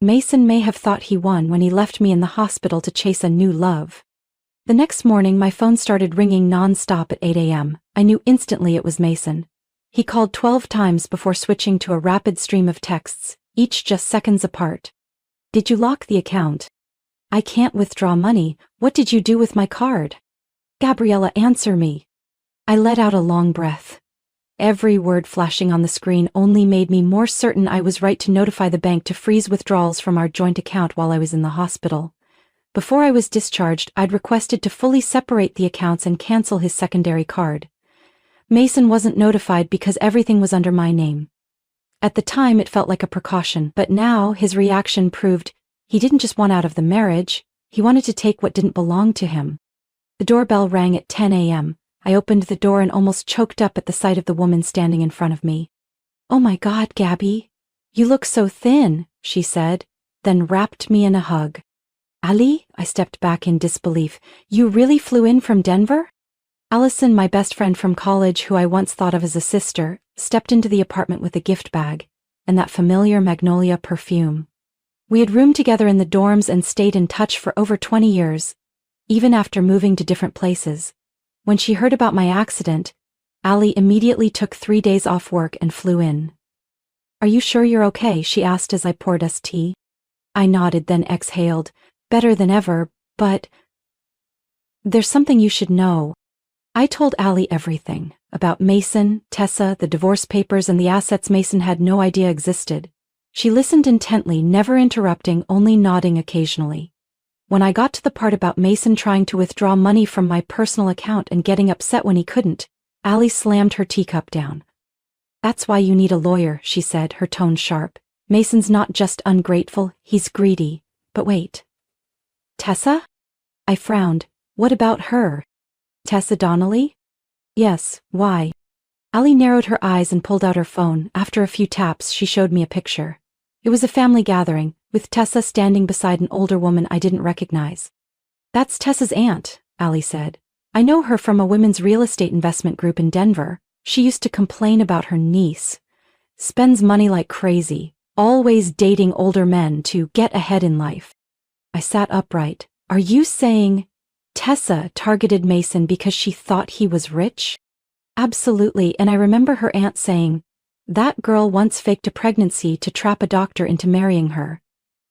A: Mason may have thought he won when he left me in the hospital to chase a new love. The next morning, my phone started ringing non-stop at 8 a.m. I knew instantly it was Mason. He called 12 times before switching to a rapid stream of texts, each just seconds apart. "Did you lock the account? I can't withdraw money. What did you do with my card? Gabriella, answer me." I let out a long breath. Every word flashing on the screen only made me more certain I was right to notify the bank to freeze withdrawals from our joint account while I was in the hospital. Before I was discharged, I'd requested to fully separate the accounts and cancel his secondary card. Mason wasn't notified because everything was under my name. At the time, it felt like a precaution, but now his reaction proved he didn't just want out of the marriage, he wanted to take what didn't belong to him. The doorbell rang at 10 a.m. I opened the door and almost choked up at the sight of the woman standing in front of me. "Oh my God, Gabby, you look so thin," she said, then wrapped me in a hug. "Ali?" I stepped back in disbelief. "You really flew in from Denver?" Allison, my best friend from college who I once thought of as a sister, stepped into the apartment with a gift bag and that familiar magnolia perfume. We had roomed together in the dorms and stayed in touch for over 20 years, even after moving to different places. When she heard about my accident, Ali immediately took 3 days off work and flew in. "Are you sure you're okay?" she asked as I poured us tea. I nodded, then exhaled, "Better than ever, but there's something you should know." I told Ali everything, about Mason, Tessa, the divorce papers, and the assets Mason had no idea existed. She listened intently, never interrupting, only nodding occasionally. When I got to the part about Mason trying to withdraw money from my personal account and getting upset when he couldn't, Ali slammed her teacup down. "That's why you need a lawyer," she said, her tone sharp. "Mason's not just ungrateful, he's greedy." "But wait. Tessa?" I frowned. "What about her?" "Tessa Donnelly?" "Yes, why?" Ali narrowed her eyes and pulled out her phone. After a few taps, she showed me a picture. It was a family gathering, with Tessa standing beside an older woman I didn't recognize. "That's Tessa's aunt," Ali said. "I know her from a women's real estate investment group in Denver. She used to complain about her niece. Spends money like crazy, always dating older men to get ahead in life." I sat upright. "Are you saying Tessa targeted Mason because she thought he was rich?" "Absolutely, and I remember her aunt saying, that girl once faked a pregnancy to trap a doctor into marrying her.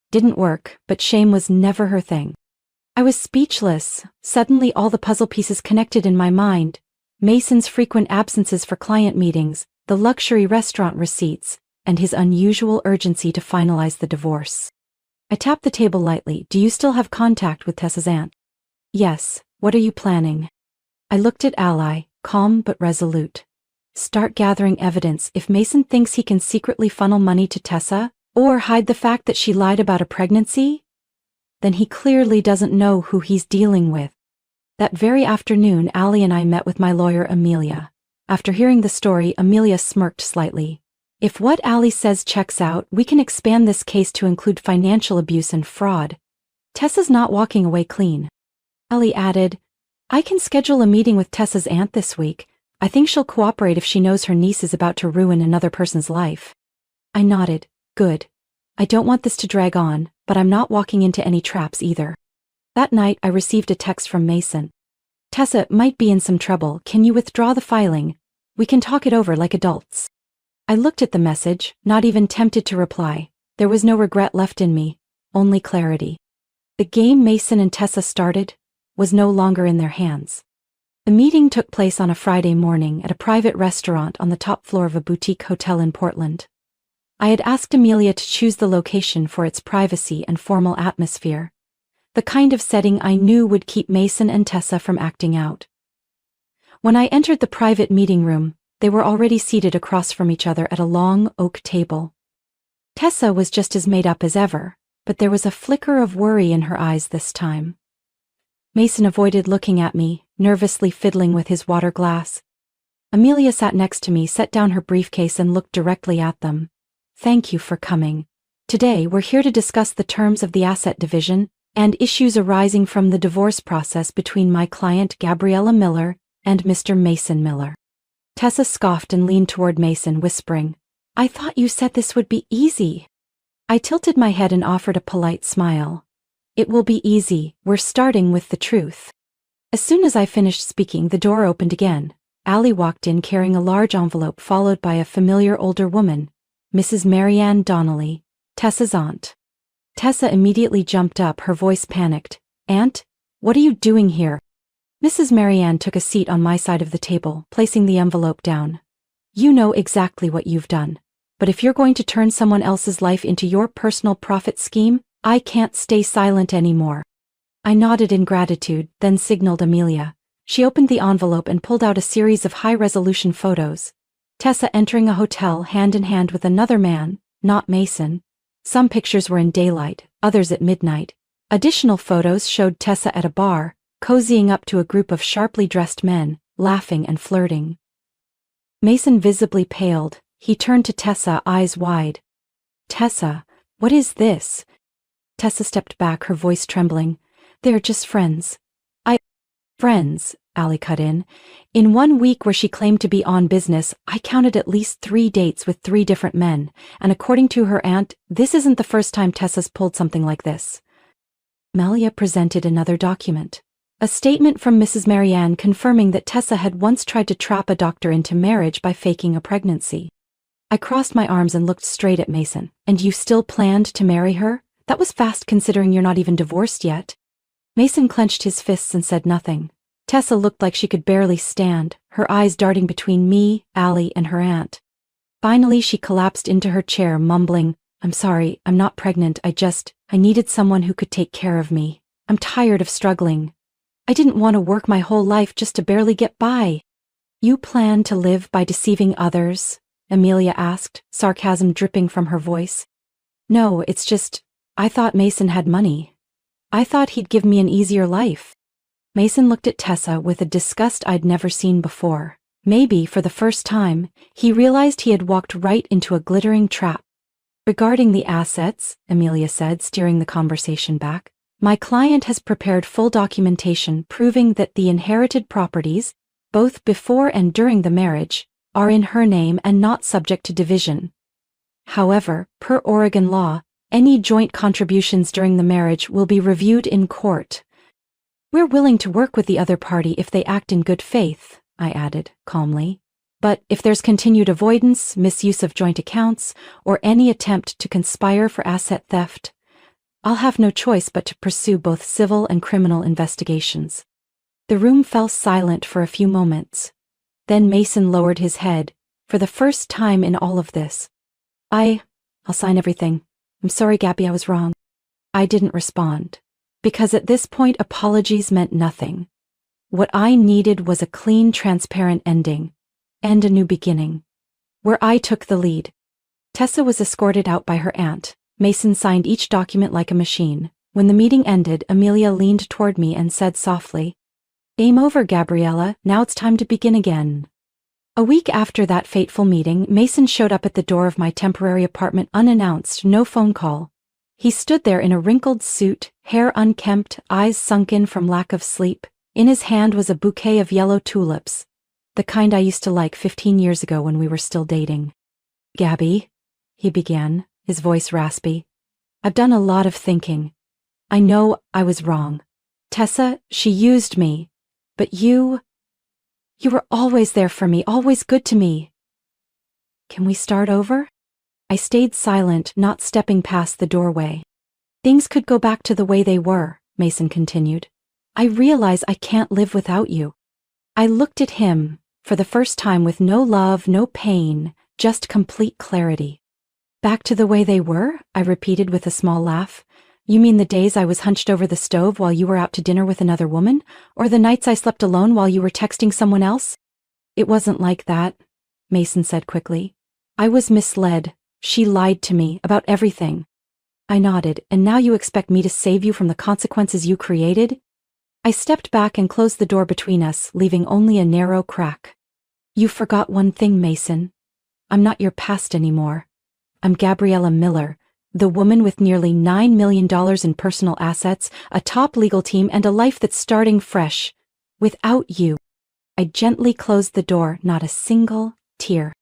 A: Didn't work, but shame was never her thing." I was speechless. Suddenly all the puzzle pieces connected in my mind. Mason's frequent absences for client meetings, the luxury restaurant receipts, and his unusual urgency to finalize the divorce. I tapped the table lightly. "Do you still have contact with Tessa's aunt?" "Yes. What are you planning?" I looked at Ali, calm but resolute. "Start gathering evidence. If Mason thinks he can secretly funnel money to Tessa, or hide the fact that she lied about a pregnancy, then he clearly doesn't know who he's dealing with." That very afternoon, Ali and I met with my lawyer, Amelia. After hearing the story, Amelia smirked slightly. "If what Ali says checks out, we can expand this case to include financial abuse and fraud. Tessa's not walking away clean." Ali added, "I can schedule a meeting with Tessa's aunt this week. I think she'll cooperate if she knows her niece is about to ruin another person's life." I nodded. "Good. I don't want this to drag on, but I'm not walking into any traps either." That night I received a text from Mason. "Tessa might be in some trouble. Can you withdraw the filing? We can talk it over like adults." I looked at the message, not even tempted to reply. There was no regret left in me, only clarity. The game Mason and Tessa started was no longer in their hands. The meeting took place on a Friday morning at a private restaurant on the top floor of a boutique hotel in Portland. I had asked Amelia to choose the location for its privacy and formal atmosphere, the kind of setting I knew would keep Mason and Tessa from acting out. When I entered the private meeting room, they were already seated across from each other at a long oak table. Tessa was just as made up as ever, but there was a flicker of worry in her eyes this time. Mason avoided looking at me, nervously fiddling with his water glass. Amelia sat next to me, set down her briefcase, and looked directly at them. "Thank you for coming. Today we're here to discuss the terms of the asset division and issues arising from the divorce process between my client Gabriella Miller and Mr. Mason Miller." Tessa scoffed and leaned toward Mason, whispering, "I thought you said this would be easy." I tilted my head and offered a polite smile. "It will be easy. We're starting with the truth." As soon as I finished speaking, the door opened again. Ali walked in carrying a large envelope, followed by a familiar older woman, Mrs. Marianne Donnelly, Tessa's aunt. Tessa immediately jumped up, her voice panicked. "Aunt, what are you doing here?" Mrs. Marianne took a seat on my side of the table, placing the envelope down. "You know exactly what you've done. But if you're going to turn someone else's life into your personal profit scheme, I can't stay silent anymore." I nodded in gratitude, then signaled Amelia. She opened the envelope and pulled out a series of high-resolution photos. Tessa entering a hotel hand in hand with another man, not Mason. Some pictures were in daylight, others at midnight. Additional photos showed Tessa at a bar, cozying up to a group of sharply dressed men, laughing and flirting. Mason visibly paled. He turned to Tessa, eyes wide. "Tessa, what is this?" Tessa stepped back, her voice trembling. "They're just friends. Friends, Allie cut in. In 1 week where she claimed to be on business, I counted at least 3 dates with 3 different men, and according to her aunt, this isn't the first time Tessa's pulled something like this. Melia presented another document. A statement from Mrs. Marianne confirming that Tessa had once tried to trap a doctor into marriage by faking a pregnancy. I crossed my arms and looked straight at Mason. And you still planned to marry her? That was fast considering you're not even divorced yet. Mason clenched his fists and said nothing. Tessa looked like she could barely stand, her eyes darting between me, Allie, and her aunt. Finally, she collapsed into her chair, mumbling, "I'm sorry, I'm not pregnant, I needed someone who could take care of me. I'm tired of struggling. I didn't want to work my whole life just to barely get by." "You plan to live by deceiving others?" Amelia asked, sarcasm dripping from her voice. "No, it's just, I thought Mason had money. I thought he'd give me an easier life." Mason looked at Tessa with a disgust I'd never seen before. Maybe, for the first time, he realized he had walked right into a glittering trap. "Regarding the assets," Amelia said, steering the conversation back, "my client has prepared full documentation proving that the inherited properties, both before and during the marriage, are in her name and not subject to division. However, per Oregon law, any joint contributions during the marriage will be reviewed in court. We're willing to work with the other party if they act in good faith," I added, calmly. "But if there's continued avoidance, misuse of joint accounts, or any attempt to conspire for asset theft, I'll have no choice but to pursue both civil and criminal investigations." The room fell silent for a few moments. Then Mason lowered his head, for the first time in all of this. I'll sign everything. I'm sorry, Gabby, I was wrong." I didn't respond, because at this point apologies meant nothing. What I needed was a clean, transparent ending, and a new beginning, where I took the lead. Tessa was escorted out by her aunt. Mason signed each document like a machine. When the meeting ended, Amelia leaned toward me and said softly, "Game over, Gabriella, now it's time to begin again." A week after that fateful meeting, Mason showed up at the door of my temporary apartment unannounced, no phone call. He stood there in a wrinkled suit, hair unkempt, eyes sunken from lack of sleep. In his hand was a bouquet of yellow tulips, the kind I used to like 15 years ago when we were still dating. "Gabby," he began, his voice raspy, "I've done a lot of thinking. I know I was wrong. Tessa, she used me. But you were always there for me, always good to me. Can we start over?" I stayed silent, not stepping past the doorway. "Things could go back to the way they were," Mason continued. "I realize I can't live without you." I looked at him, for the first time with no love, no pain, just complete clarity. "Back to the way they were?" I repeated with a small laugh. "You mean the days I was hunched over the stove while you were out to dinner with another woman? Or the nights I slept alone while you were texting someone else?" "It wasn't like that," Mason said quickly. "I was misled. She lied to me about everything." I nodded. "And now you expect me to save you from the consequences you created?" I stepped back and closed the door between us, leaving only a narrow crack. "You forgot one thing, Mason. I'm not your past anymore. I'm Gabriella Miller, the woman with nearly $9 million in personal assets, a top legal team, and a life that's starting fresh. Without you." I gently closed the door, not a single tear.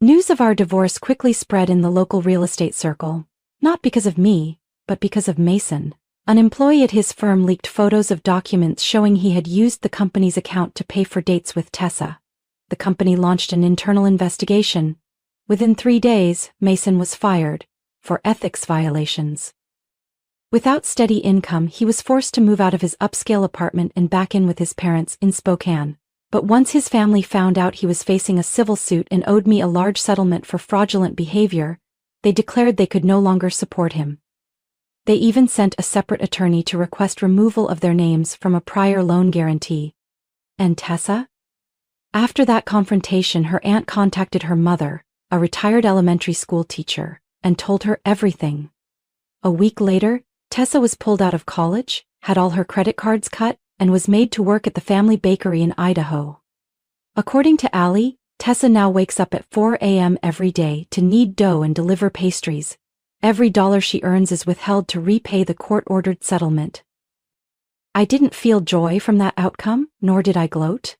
A: News of our divorce quickly spread in the local real estate circle, not because of me, but because of Mason. An employee at his firm leaked photos of documents showing he had used the company's account to pay for dates with Tessa. The company launched an internal investigation. Within 3 days, Mason was fired for ethics violations. Without steady income, he was forced to move out of his upscale apartment and back in with his parents in Spokane. But once his family found out he was facing a civil suit and owed me a large settlement for fraudulent behavior, they declared they could no longer support him. They even sent a separate attorney to request removal of their names from a prior loan guarantee. And Tessa? After that confrontation, her aunt contacted her mother, a retired elementary school teacher, and told her everything. A week later, Tessa was pulled out of college, had all her credit cards cut, and was made to work at the family bakery in Idaho. According to Allie, Tessa now wakes up at 4 a.m. every day to knead dough and deliver pastries. Every dollar she earns is withheld to repay the court-ordered settlement. I didn't feel joy from that outcome, nor did I gloat.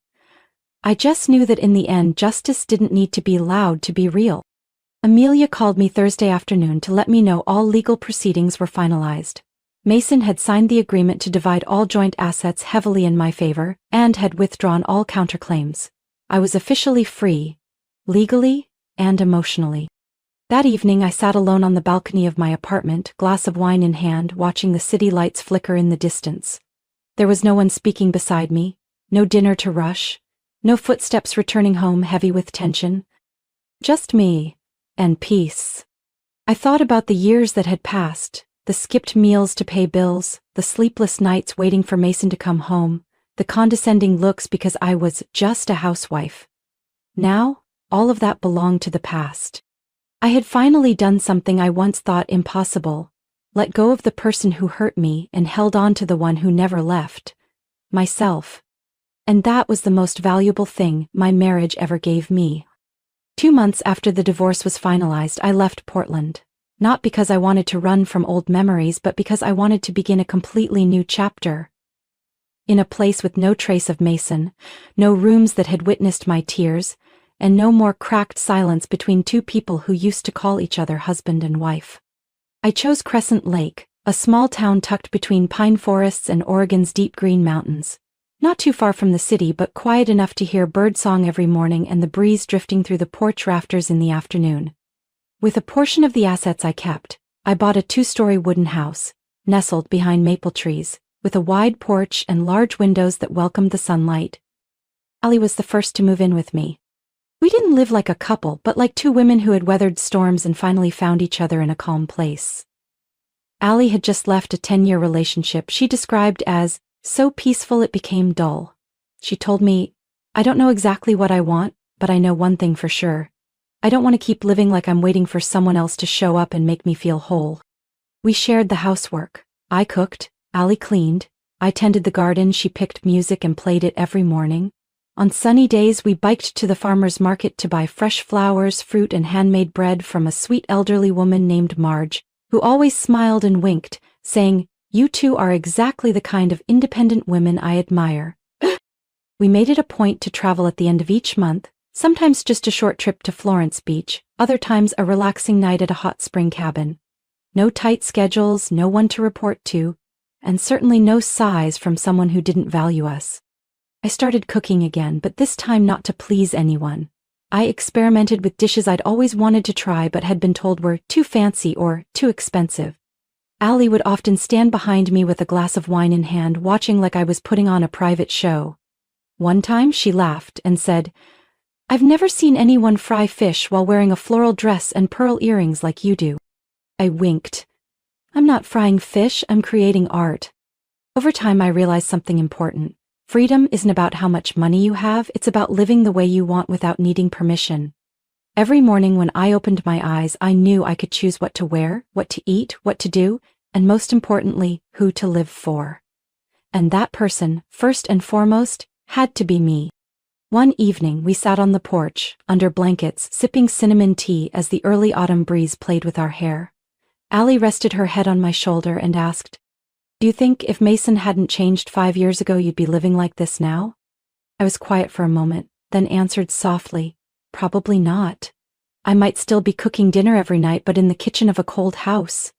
A: I just knew that in the end justice didn't need to be loud to be real. Amelia called me Thursday afternoon to let me know all legal proceedings were finalized. Mason had signed the agreement to divide all joint assets heavily in my favor, and had withdrawn all counterclaims. I was officially free, legally and emotionally. That evening I sat alone on the balcony of my apartment, glass of wine in hand, watching the city lights flicker in the distance. There was no one speaking beside me, no dinner to rush, no footsteps returning home heavy with tension. Just me. And peace. I thought about the years that had passed, the skipped meals to pay bills, the sleepless nights waiting for Mason to come home, the condescending looks because I was just a housewife. Now, all of that belonged to the past. I had finally done something I once thought impossible, let go of the person who hurt me and held on to the one who never left, myself. And that was the most valuable thing my marriage ever gave me. 2 months after the divorce was finalized, I left Portland. Not because I wanted to run from old memories, but because I wanted to begin a completely new chapter. In a place with no trace of Mason, no rooms that had witnessed my tears, and no more cracked silence between two people who used to call each other husband and wife. I chose Crescent Lake, a small town tucked between pine forests and Oregon's deep green mountains. Not too far from the city, but quiet enough to hear birdsong every morning and the breeze drifting through the porch rafters in the afternoon. With a portion of the assets I kept, I bought a 2-story wooden house, nestled behind maple trees, with a wide porch and large windows that welcomed the sunlight. Allie was the first to move in with me. We didn't live like a couple, but like two women who had weathered storms and finally found each other in a calm place. Allie had just left a 10-year relationship she described as so peaceful it became dull. She told me, "I don't know exactly what I want, but I know one thing for sure. I don't want to keep living like I'm waiting for someone else to show up and make me feel whole." We shared the housework. I cooked, Allie cleaned, I tended the garden, she picked music and played it every morning. On sunny days we biked to the farmer's market to buy fresh flowers, fruit and handmade bread from a sweet elderly woman named Marge, who always smiled and winked, saying, "You two are exactly the kind of independent women I admire." We made it a point to travel at the end of each month, sometimes just a short trip to Florence Beach, other times a relaxing night at a hot spring cabin. No tight schedules, no one to report to, and certainly no sighs from someone who didn't value us. I started cooking again, but this time not to please anyone. I experimented with dishes I'd always wanted to try but had been told were too fancy or too expensive. Allie would often stand behind me with a glass of wine in hand, watching like I was putting on a private show. One time she laughed and said, "I've never seen anyone fry fish while wearing a floral dress and pearl earrings like you do." I winked. "I'm not frying fish, I'm creating art." Over time I realized something important. Freedom isn't about how much money you have, it's about living the way you want without needing permission. Every morning when I opened my eyes, I knew I could choose what to wear, what to eat, what to do, and most importantly, who to live for. And that person, first and foremost, had to be me. One evening we sat on the porch, under blankets, sipping cinnamon tea as the early autumn breeze played with our hair. Allie rested her head on my shoulder and asked, "Do you think if Mason hadn't changed 5 years ago you'd be living like this now?" I was quiet for a moment, then answered softly, "Probably not. I might still be cooking dinner every night, but in the kitchen of a cold house.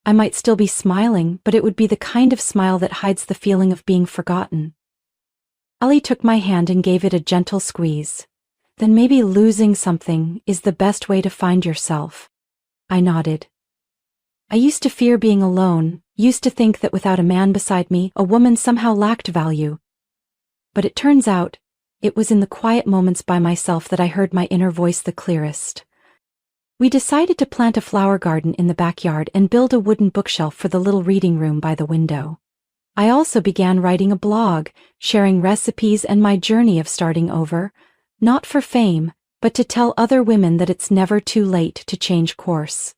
A: I might still be smiling, but it would be the kind of smile that hides the feeling of being forgotten." Allie took my hand and gave it a gentle squeeze. "Then maybe losing something is the best way to find yourself." I nodded. I used to fear being alone, used to think that without a man beside me, a woman somehow lacked value. But it turns out, it was in the quiet moments by myself that I heard my inner voice the clearest. We decided to plant a flower garden in the backyard and build a wooden bookshelf for the little reading room by the window. I also began writing a blog, sharing recipes and my journey of starting over, not for fame, but to tell other women that it's never too late to change course.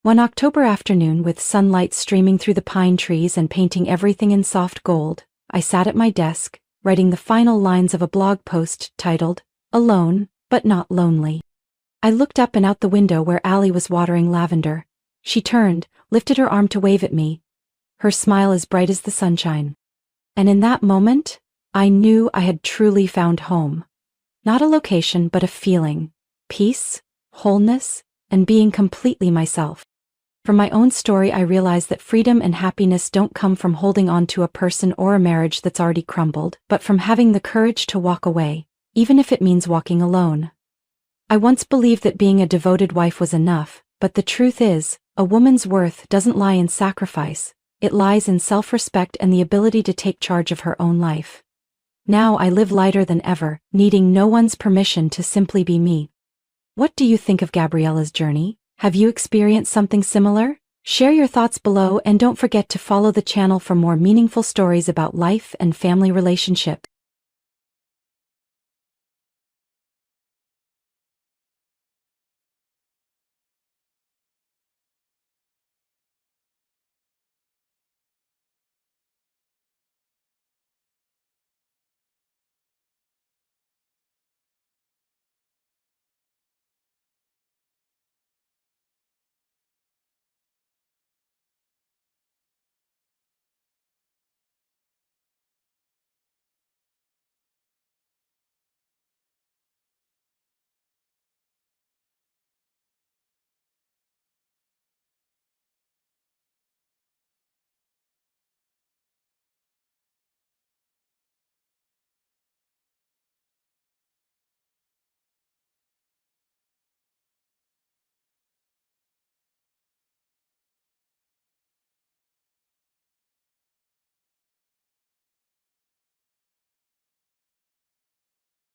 A: One October afternoon, with sunlight streaming through the pine trees and painting everything in soft gold, I sat at my desk, writing the final lines of a blog post titled, "Alone, but not lonely." I looked up and out the window where Allie was watering lavender. She turned, lifted her arm to wave at me, her smile as bright as the sunshine. And in that moment, I knew I had truly found home. Not a location, but a feeling. Peace, wholeness, and being completely myself. From my own story, I realized that freedom and happiness don't come from holding on to a person or a marriage that's already crumbled, but from having the courage to walk away, even if it means walking alone. I once believed that being a devoted wife was enough, but the truth is, a woman's worth doesn't lie in sacrifice, it lies in self-respect and the ability to take charge of her own life. Now I live lighter than ever, needing no one's permission to simply be me. What do you think of Gabriella's journey? Have you experienced something similar? Share your thoughts below and don't forget to follow the channel for more meaningful stories about life and family relationships.